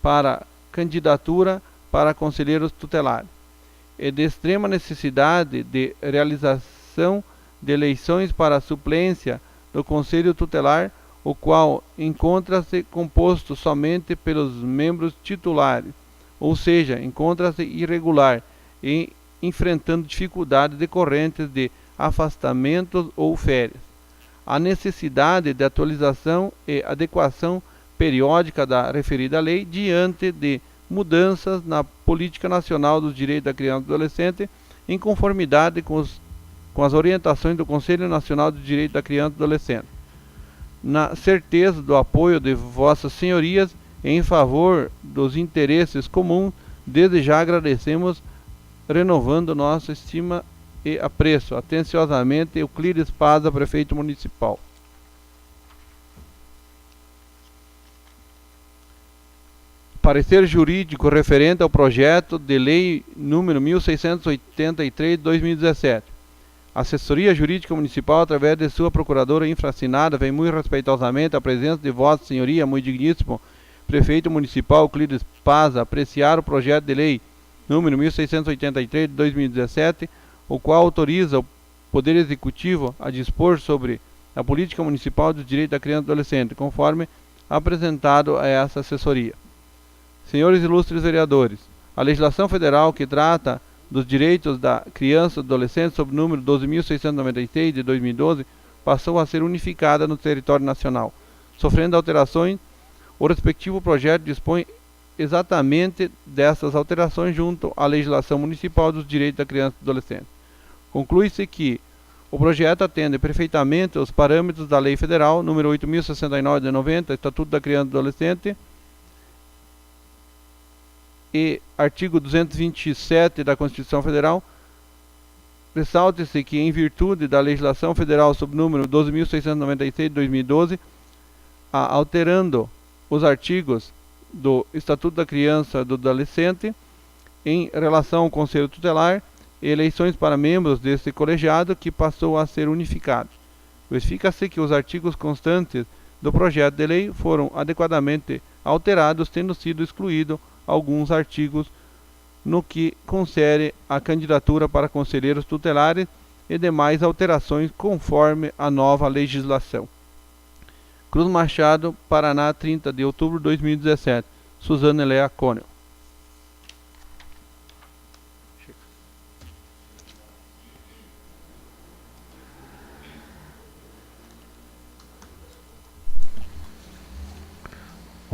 D: para candidatura para conselheiros tutelares, e de extrema necessidade de realização de eleições para a suplência do Conselho Tutelar, o qual encontra-se composto somente pelos membros titulares, ou seja, encontra-se irregular e enfrentando dificuldades decorrentes de afastamentos ou férias. A necessidade de atualização e adequação periódica da referida lei diante de mudanças na política nacional dos direitos da criança e do adolescente, em conformidade com as orientações do Conselho Nacional dos Direitos da Criança e do Adolescente. Na certeza do apoio de vossas senhorias em favor dos interesses comuns, desde já agradecemos, renovando nossa estima e apreço. Atenciosamente, Euclides Paza, Prefeito Municipal. Parecer jurídico referente ao projeto de lei número 1683 de 2017. A Assessoria Jurídica Municipal, através de sua procuradora infracinada, vem muito respeitosamente à presença de Vossa Senhoria, muito digníssimo Prefeito Municipal Euclides Paza, apreciar o projeto de lei número 1683 de 2017, o qual autoriza o Poder Executivo a dispor sobre a política municipal dos direitos da criança e do adolescente, conforme apresentado a essa assessoria. Senhores ilustres vereadores, a legislação federal que trata dos direitos da criança e do adolescente, sob o número 12.696 de 2012, passou a ser unificada no território nacional. Sofrendo alterações, o respectivo projeto dispõe exatamente dessas alterações junto à legislação municipal dos direitos da criança e do adolescente. Conclui-se que o projeto atende perfeitamente aos parâmetros da Lei Federal número 8.069 de 90, Estatuto da Criança e do Adolescente, e artigo 227 da Constituição Federal. Ressalte-se que, em virtude da legislação federal sob número 12.696 de 2012, alterando os artigos do Estatuto da Criança e do Adolescente em relação ao Conselho Tutelar e eleições para membros deste colegiado, que passou a ser unificado. Verifica-se que os artigos constantes do projeto de lei foram adequadamente alterados, tendo sido excluídos alguns artigos no que concerne a candidatura para conselheiros tutelares e demais alterações conforme a nova legislação. Cruz Machado, Paraná, 30 de outubro de 2017. Suzana Lea Conel.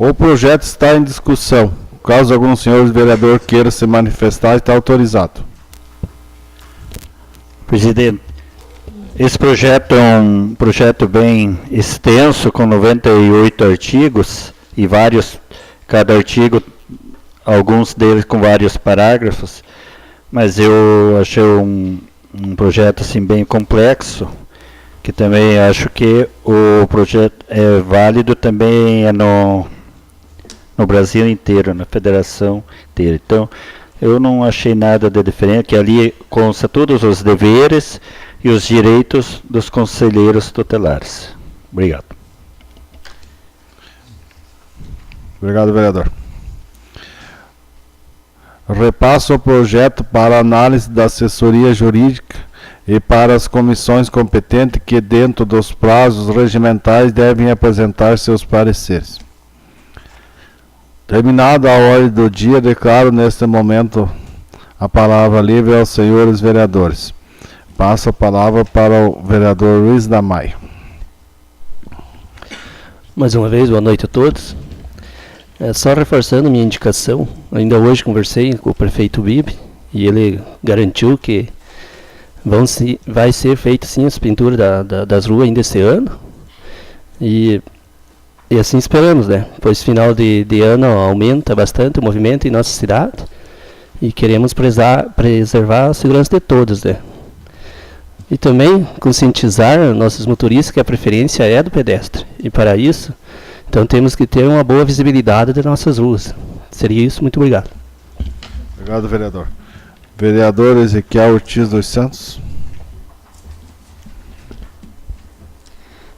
B: O projeto está em discussão. Caso algum senhor vereador queira se manifestar, está autorizado.
F: Presidente, esse projeto é um projeto bem extenso, com 98 artigos e cada artigo, alguns deles com vários parágrafos, mas eu achei um projeto assim bem complexo, que também acho que o projeto é válido também no Brasil inteiro, na federação inteira. Então, eu não achei nada de diferente, que ali consta todos os deveres e os direitos dos conselheiros tutelares. Obrigado.
B: Obrigado, vereador. Repasso o projeto para análise da assessoria jurídica e para as comissões competentes que, dentro dos prazos regimentais, devem apresentar seus pareceres. Terminada a ordem do dia, declaro neste momento a palavra livre aos senhores vereadores. Passo a palavra para o vereador Luiz da Maia.
A: Mais uma vez, boa noite a todos. Só reforçando minha indicação, ainda hoje conversei com o prefeito Bibi e ele garantiu que vai ser feita sim as pinturas das ruas ainda esse ano. E assim esperamos, né? Pois final de ano aumenta bastante o movimento em nossa cidade e queremos preservar a segurança de todos, né? E também conscientizar nossos motoristas que a preferência é do pedestre. E para isso, então temos que ter uma boa visibilidade de nossas ruas. Seria isso, muito obrigado.
B: Obrigado, vereador. Vereador Ezequiel Ortiz dos Santos.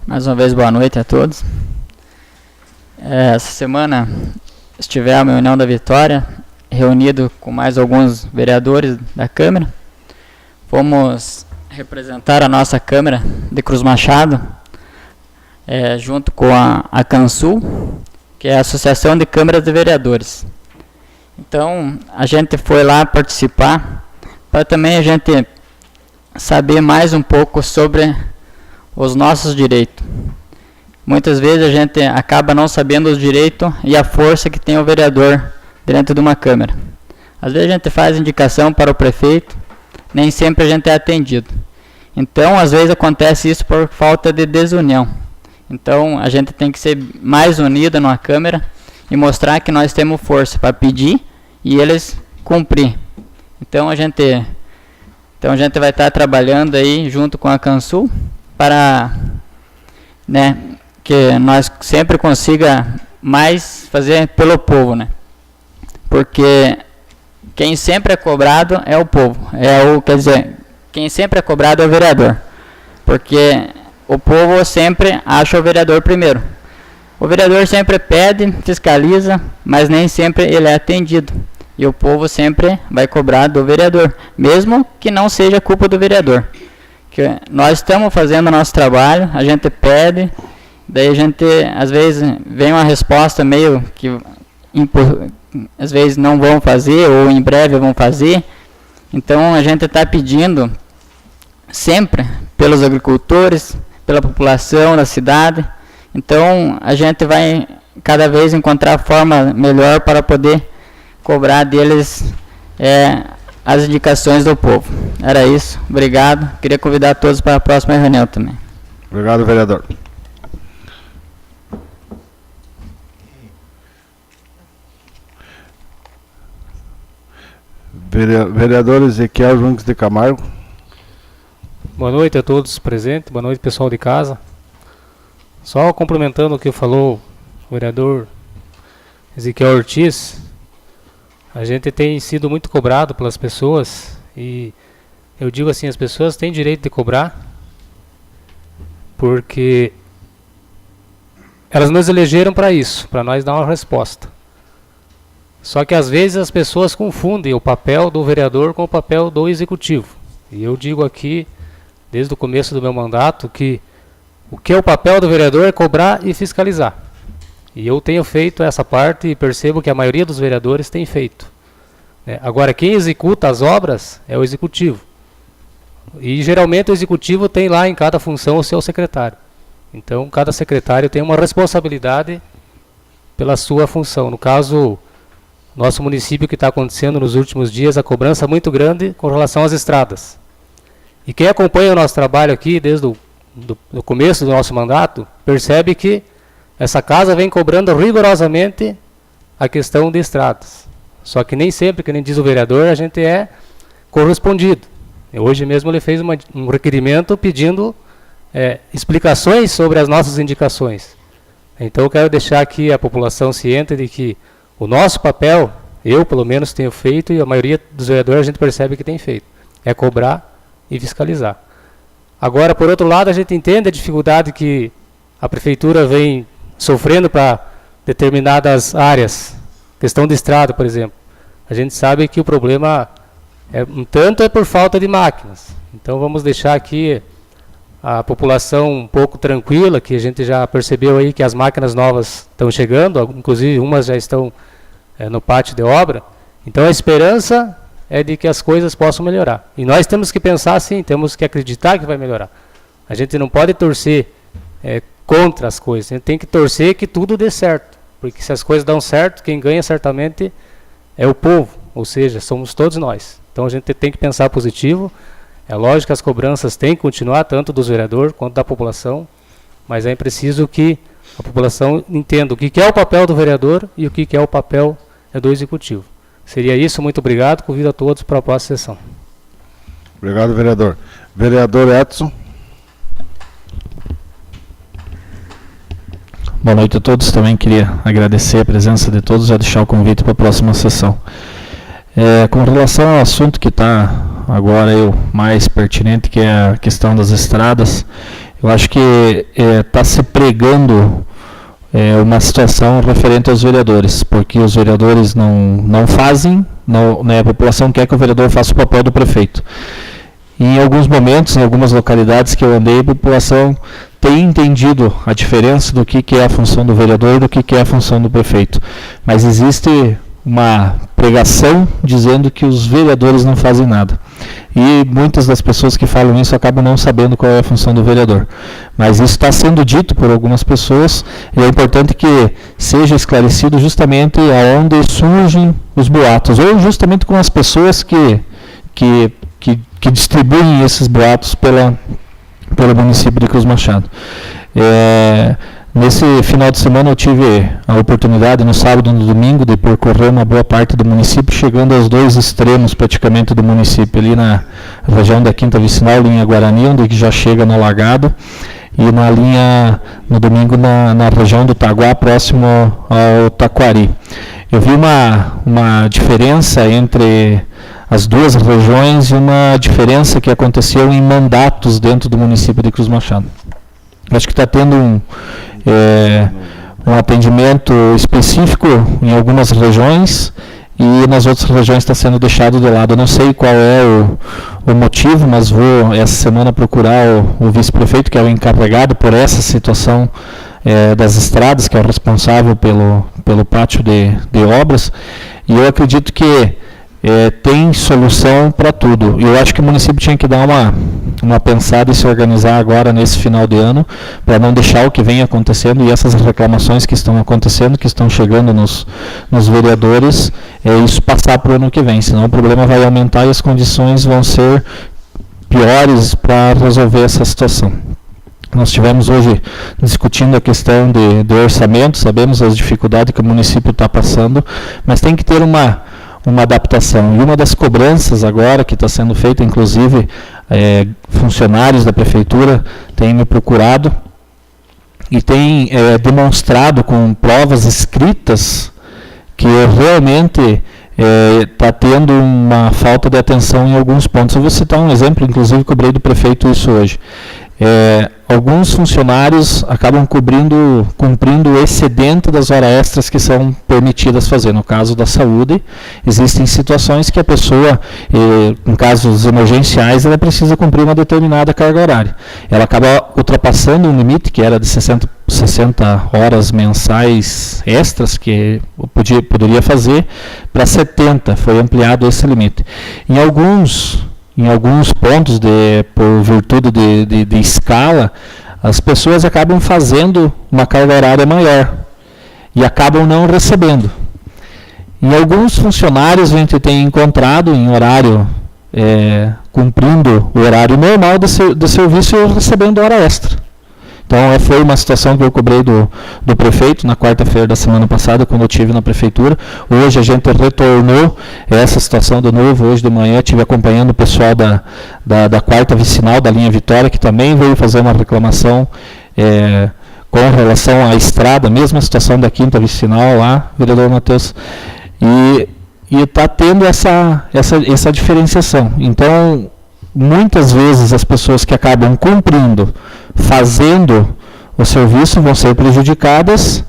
E: Mais uma vez, boa noite a todos. Essa semana estivemos em União da Vitória, reunido com mais alguns vereadores da Câmara. Fomos representar a nossa Câmara de Cruz Machado, junto com a CANSUL, que é a Associação de Câmaras de Vereadores. Então, a gente foi lá participar, para também a gente saber mais um pouco sobre os nossos direitos. Muitas vezes a gente acaba não sabendo os direitos e a força que tem o vereador dentro de uma Câmara. Às vezes a gente faz indicação para o prefeito, nem sempre a gente é atendido. Então, às vezes acontece isso por falta de desunião. Então, a gente tem que ser mais unido numa Câmara e mostrar que nós temos força para pedir e eles cumprir. Então, a gente vai estar trabalhando aí junto com a CANSUL para, né, que nós sempre consiga mais fazer pelo povo, né? Porque quem sempre é cobrado é o povo, quem sempre é cobrado é o vereador, porque o povo sempre acha o vereador primeiro. O vereador sempre pede, fiscaliza, mas nem sempre ele é atendido. E o povo sempre vai cobrar do vereador, mesmo que não seja culpa do vereador. Que nós estamos fazendo o nosso trabalho, a gente pede, daí a gente, às vezes, vem uma resposta meio que, às vezes, não vão fazer, ou em breve vão fazer. Então, a gente está pedindo sempre pelos agricultores, pela população da cidade. Então, a gente vai cada vez encontrar forma melhor para poder cobrar deles as indicações do povo. Era isso. Obrigado. Queria convidar todos para a próxima reunião também.
B: Obrigado, vereador. Vereador Ezequiel Junques de Camargo.
G: Boa noite a todos presentes, boa noite pessoal de casa. Só complementando o que falou o vereador Ezequiel Ortiz, a gente tem sido muito cobrado pelas pessoas e eu digo assim, as pessoas têm direito de cobrar porque elas nos elegeram para isso, para nós dar uma resposta. Só que às vezes as pessoas confundem o papel do vereador com o papel do executivo. E eu digo aqui, desde o começo do meu mandato, que o que é o papel do vereador é cobrar e fiscalizar. E eu tenho feito essa parte e percebo que a maioria dos vereadores tem feito. Agora, quem executa as obras é o executivo. E geralmente o executivo tem lá em cada função o seu secretário. Então, cada secretário tem uma responsabilidade pela sua função. No caso, nosso município, que está acontecendo nos últimos dias, a cobrança muito grande com relação às estradas. E quem acompanha o nosso trabalho aqui desde o começo do nosso mandato, percebe que essa casa vem cobrando rigorosamente a questão de estradas. Só que nem sempre, que nem diz o vereador, a gente é correspondido. Hoje mesmo ele fez um requerimento pedindo explicações sobre as nossas indicações. Então eu quero deixar aqui a população ciente de que o nosso papel, eu pelo menos tenho feito, e a maioria dos vereadores a gente percebe que tem feito, é cobrar e fiscalizar. Agora, por outro lado, a gente entende a dificuldade que a prefeitura vem sofrendo para determinadas áreas, questão de estrada, por exemplo. A gente sabe que o problema um tanto é por falta de máquinas. Então vamos deixar aqui a população um pouco tranquila, que a gente já percebeu aí que as máquinas novas estão chegando, inclusive umas já estão no pátio de obra. Então a esperança é de que as coisas possam melhorar. E nós temos que pensar assim, temos que acreditar que vai melhorar. A gente não pode torcer contra as coisas, a gente tem que torcer que tudo dê certo. Porque se as coisas dão certo, quem ganha certamente é o povo, ou seja, somos todos nós. Então a gente tem que pensar positivo. É lógico que as cobranças têm que continuar, tanto dos vereadores quanto da população, mas é preciso que a população entenda o que é o papel do vereador e o que é o papel do executivo. Seria isso, muito obrigado, convido a todos para a próxima sessão.
B: Obrigado, vereador. Vereador Edson.
H: Boa noite a todos, também queria agradecer a presença de todos e já deixar o convite para a próxima sessão. Com relação ao assunto que está agora o mais pertinente, que é a questão das estradas, eu acho que está se pregando uma situação referente aos vereadores, porque os vereadores não fazem, a população quer que o vereador faça o papel do prefeito. E em alguns momentos, em algumas localidades que eu andei, a população tem entendido a diferença do que é a função do vereador e do que é a função do prefeito. Mas existe uma pregação dizendo que os vereadores não fazem nada. E muitas das pessoas que falam isso acabam não sabendo qual é a função do vereador. Mas isso está sendo dito por algumas pessoas e é importante que seja esclarecido justamente aonde surgem os boatos, ou justamente com as pessoas que distribuem esses boatos pelo município de Cruz Machado. Nesse final de semana eu tive a oportunidade, no sábado e no domingo, de percorrer uma boa parte do município, chegando aos dois extremos praticamente do município, ali na região da Quinta Vicinal, linha Guarani, onde já chega no Lagado, e na linha, no domingo, na região do Taguá, próximo ao Taquari. Eu vi uma diferença entre as duas regiões e uma diferença que aconteceu em mandatos dentro do município de Cruz Machado. Acho que está tendo um atendimento específico em algumas regiões e nas outras regiões está sendo deixado de lado. Eu não sei qual é o motivo, mas vou essa semana procurar o vice-prefeito, que é o encarregado por essa situação das estradas, que é o responsável pelo pátio de obras, e eu acredito que tem solução para tudo. Eu acho que o município tinha que dar uma pensada e se organizar agora nesse final de ano, para não deixar o que vem acontecendo e essas reclamações que estão acontecendo, que estão chegando nos vereadores, isso passar para o ano que vem, senão o problema vai aumentar e as condições vão ser piores para resolver essa situação. Nós estivemos hoje discutindo a questão de orçamento, sabemos as dificuldades que o município está passando, mas tem que ter uma adaptação. E uma das cobranças agora que está sendo feita, inclusive funcionários da prefeitura têm me procurado e têm demonstrado com provas escritas que realmente está tendo uma falta de atenção em alguns pontos. Eu vou citar um exemplo, inclusive cobrei do prefeito isso hoje. Alguns funcionários acabam cumprindo o excedente das horas extras que são permitidas fazer. No caso da saúde, existem situações que a pessoa, em casos emergenciais, ela precisa cumprir uma determinada carga horária. Ela acaba ultrapassando um limite que era de 60 horas mensais extras que poderia fazer para 70, foi ampliado esse limite. Em alguns pontos, por virtude de escala, as pessoas acabam fazendo uma carga horária maior. e acabam não recebendo. E alguns funcionários a gente tem encontrado em horário, cumprindo o horário normal do serviço e recebendo hora extra. Então, foi uma situação que eu cobrei do prefeito na quarta-feira da semana passada, quando eu estive na prefeitura. Hoje a gente retornou essa situação de novo. Hoje de manhã estive acompanhando o pessoal da quarta vicinal, da linha Vitória, que também veio fazer uma reclamação com relação à estrada, mesma situação da quinta vicinal lá, vereador Matheus. E está tendo essa diferenciação. Então, muitas vezes as pessoas que acabam cumprindo, fazendo o serviço, vão ser prejudicadas,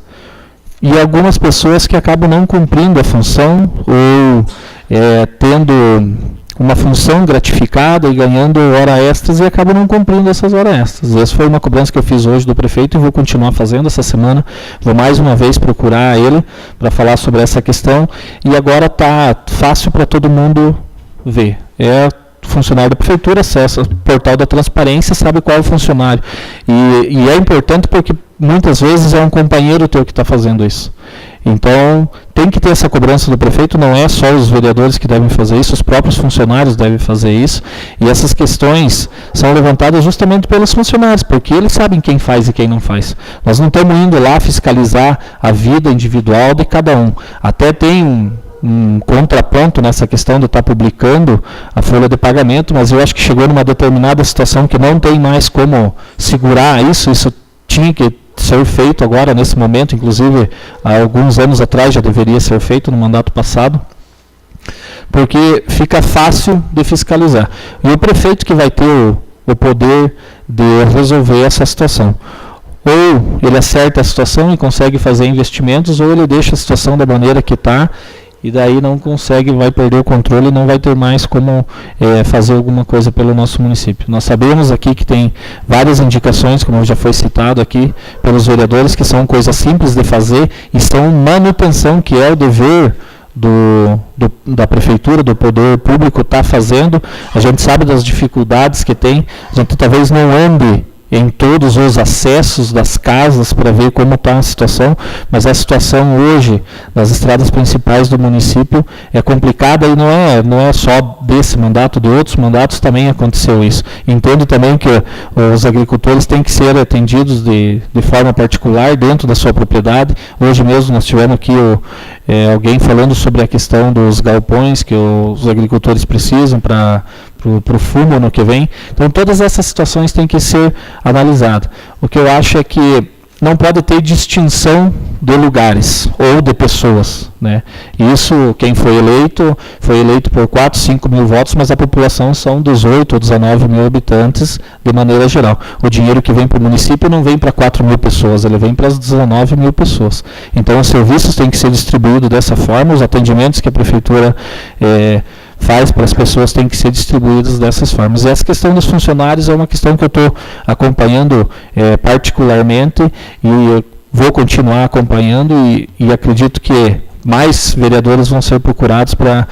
H: e algumas pessoas que acabam não cumprindo a função ou tendo uma função gratificada e ganhando hora extras e acabam não cumprindo essas horas extras. Essa foi uma cobrança que eu fiz hoje do prefeito e vou continuar fazendo essa semana. Vou mais uma vez procurar ele para falar sobre essa questão, e agora está fácil para todo mundo ver. Funcionário da prefeitura acessa o portal da transparência, sabe qual é o funcionário. E é importante porque muitas vezes é um companheiro teu que está fazendo isso. Então, tem que ter essa cobrança do prefeito, não é só os vereadores que devem fazer isso, os próprios funcionários devem fazer isso. E essas questões são levantadas justamente pelos funcionários, porque eles sabem quem faz e quem não faz. Nós não estamos indo lá fiscalizar a vida individual de cada um. Até tem um contraponto nessa questão de estar publicando a folha de pagamento, mas eu acho que chegou numa determinada situação que não tem mais como segurar isso tinha que ser feito agora, nesse momento, inclusive há alguns anos atrás já deveria ser feito, no mandato passado, porque fica fácil de fiscalizar. E o prefeito que vai ter o poder de resolver essa situação. Ou ele acerta a situação e consegue fazer investimentos, ou ele deixa a situação da maneira que está, e daí não consegue, vai perder o controle e não vai ter mais como fazer alguma coisa pelo nosso município. Nós sabemos aqui que tem várias indicações, como já foi citado aqui pelos vereadores, que são coisas simples de fazer e são manutenção, que é o dever da prefeitura, do poder público estar fazendo. A gente sabe das dificuldades que tem, a gente talvez não ande em todos os acessos das casas para ver como está a situação, mas a situação hoje das estradas principais do município é complicada, e não é só desse mandato, de outros mandatos também aconteceu isso. Entendo também que os agricultores têm que ser atendidos de forma particular dentro da sua propriedade. Hoje mesmo nós tivemos aqui alguém falando sobre a questão dos galpões que os agricultores precisam para o fumo ano que vem. Então todas essas situações têm que ser analisadas. O que eu acho é que não pode ter distinção de lugares ou de pessoas, né? Isso, quem foi eleito por 4, 5 mil votos, mas a população são 18 ou 19 mil habitantes de maneira geral. O dinheiro que vem para o município não vem para 4 mil pessoas, ele vem para as 19 mil pessoas. Então os serviços têm que ser distribuídos dessa forma, os atendimentos que a prefeitura faz para as pessoas têm que ser distribuídos dessas formas. E essa questão dos funcionários é uma questão que eu estou acompanhando particularmente, e eu vou continuar acompanhando, e acredito que mais vereadores vão ser procurados para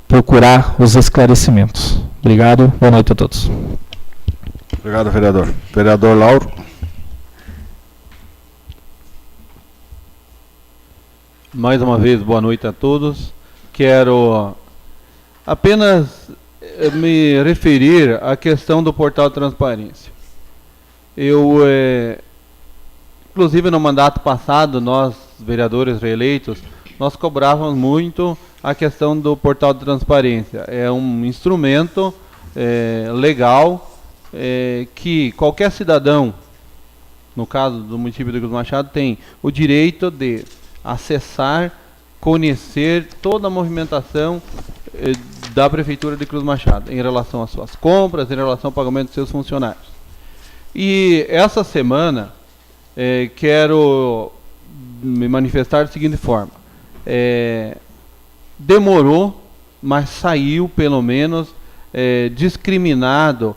H: procurar os esclarecimentos. Obrigado, boa noite a todos.
B: Obrigado, vereador. Vereador Lauro.
D: Mais uma vez, boa noite a todos. Quero apenas me referir à questão do portal de transparência. Inclusive no mandato passado, nós, vereadores reeleitos, nós cobrávamos muito a questão do portal de transparência. É um instrumento legal que qualquer cidadão, no caso do município de Cruz Machado, tem o direito de acessar, conhecer toda a movimentação da Prefeitura de Cruz Machado, em relação às suas compras, em relação ao pagamento dos seus funcionários. E essa semana, quero me manifestar da seguinte forma. Demorou, mas saiu, pelo menos, discriminado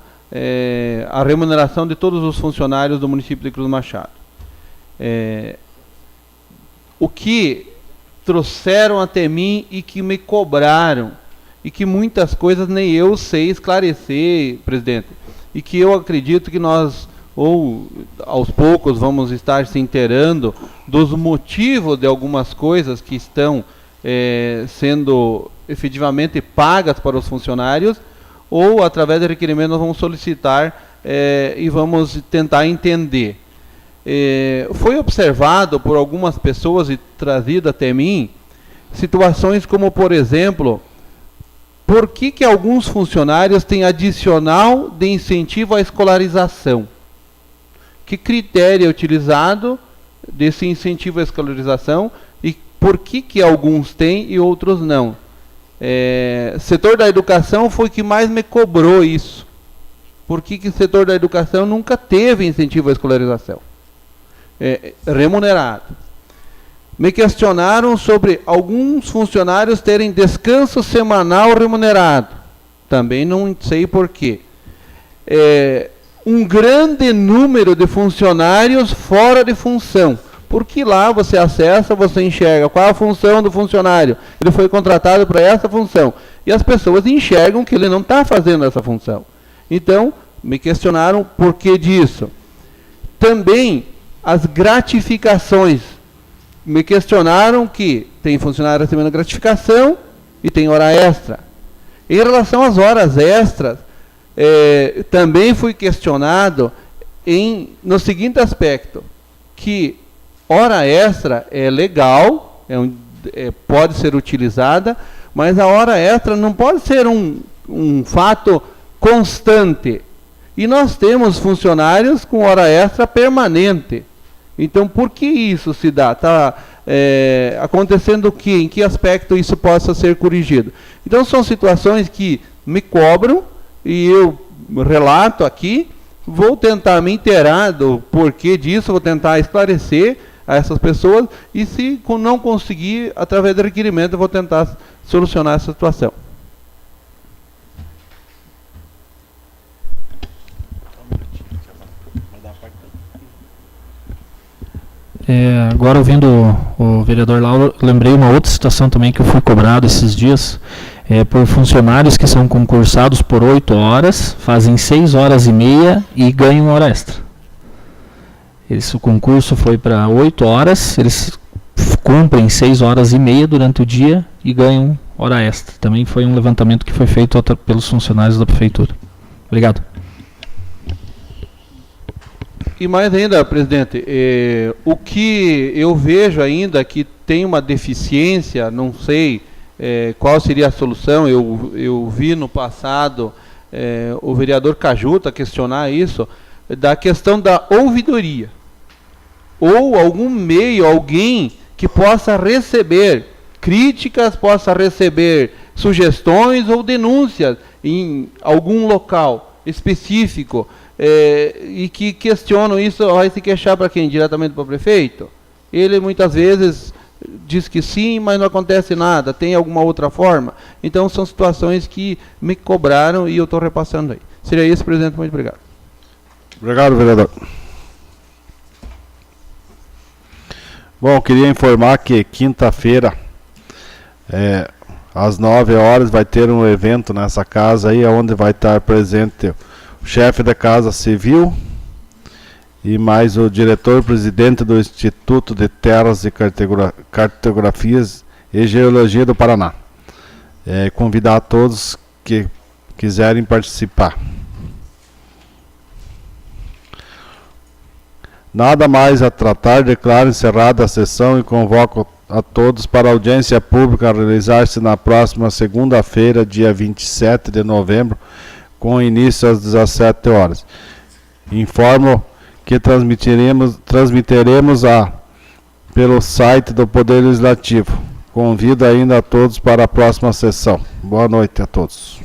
D: a remuneração de todos os funcionários do município de Cruz Machado. O que trouxeram até mim e que me cobraram, e que muitas coisas nem eu sei esclarecer, presidente, e que eu acredito que nós ou aos poucos vamos estar se inteirando dos motivos de algumas coisas que estão sendo efetivamente pagas para os funcionários, ou através de requerimento nós vamos solicitar e vamos tentar entender. Foi observado por algumas pessoas e trazido até mim situações como, por exemplo, por que alguns funcionários têm adicional de incentivo à escolarização? Que critério é utilizado desse incentivo à escolarização e por que alguns têm e outros não? Setor da educação foi o que mais me cobrou isso. Por que o setor da educação nunca teve incentivo à escolarização remunerado? Me questionaram sobre alguns funcionários terem descanso semanal remunerado. Também não sei por quê. Um grande número de funcionários fora de função. Porque lá você acessa, você enxerga qual a função do funcionário. Ele foi contratado para essa função. E as pessoas enxergam que ele não está fazendo essa função. Então, me questionaram por que disso. Também as gratificações. Me questionaram que tem funcionário recebendo gratificação e tem hora extra. Em relação às horas extras, também fui questionado no seguinte aspecto, que hora extra é legal, pode ser utilizada, mas a hora extra não pode ser um fato constante. E nós temos funcionários com hora extra permanente. Então, por que isso se dá? Está acontecendo o quê? Em que aspecto isso possa ser corrigido? Então, são situações que me cobram e eu relato aqui, vou tentar me inteirar do porquê disso, vou tentar esclarecer a essas pessoas e se não conseguir, através do requerimento, eu vou tentar solucionar essa situação.
H: Agora, ouvindo o vereador Lauro, lembrei uma outra situação também que eu fui cobrado esses dias, por funcionários que são concursados por 8 horas, fazem 6 horas e meia e ganham hora extra. O concurso foi para 8 horas, eles cumprem 6 horas e meia durante o dia e ganham hora extra. Também foi um levantamento que foi feito pelos funcionários da prefeitura. Obrigado.
D: E mais ainda, presidente, o que eu vejo ainda que tem uma deficiência, não sei qual seria a solução, eu vi no passado o vereador Cajuta questionar isso, da questão da ouvidoria. Ou algum meio, alguém que possa receber críticas, possa receber sugestões ou denúncias em algum local específico, e que questionam isso, vai se queixar para quem? Diretamente para o prefeito? Ele muitas vezes diz que sim, mas não acontece nada, tem alguma outra forma? Então são situações que me cobraram e eu estou repassando aí. Seria isso, presidente, muito obrigado.
B: Obrigado, vereador. Bom, queria informar que quinta-feira, às 9 horas, vai ter um evento nessa casa aí, onde vai estar presente o chefe da Casa Civil e mais o diretor-presidente do Instituto de Terras e Cartografias e Geologia do Paraná. Convidar a todos que quiserem participar. Nada mais a tratar, declaro encerrada a sessão e convoco a todos para a audiência pública a realizar-se na próxima segunda-feira, dia 27 de novembro, com início às 17 horas. Informo que transmitiremos pelo site do Poder Legislativo. Convido ainda a todos para a próxima sessão. Boa noite a todos.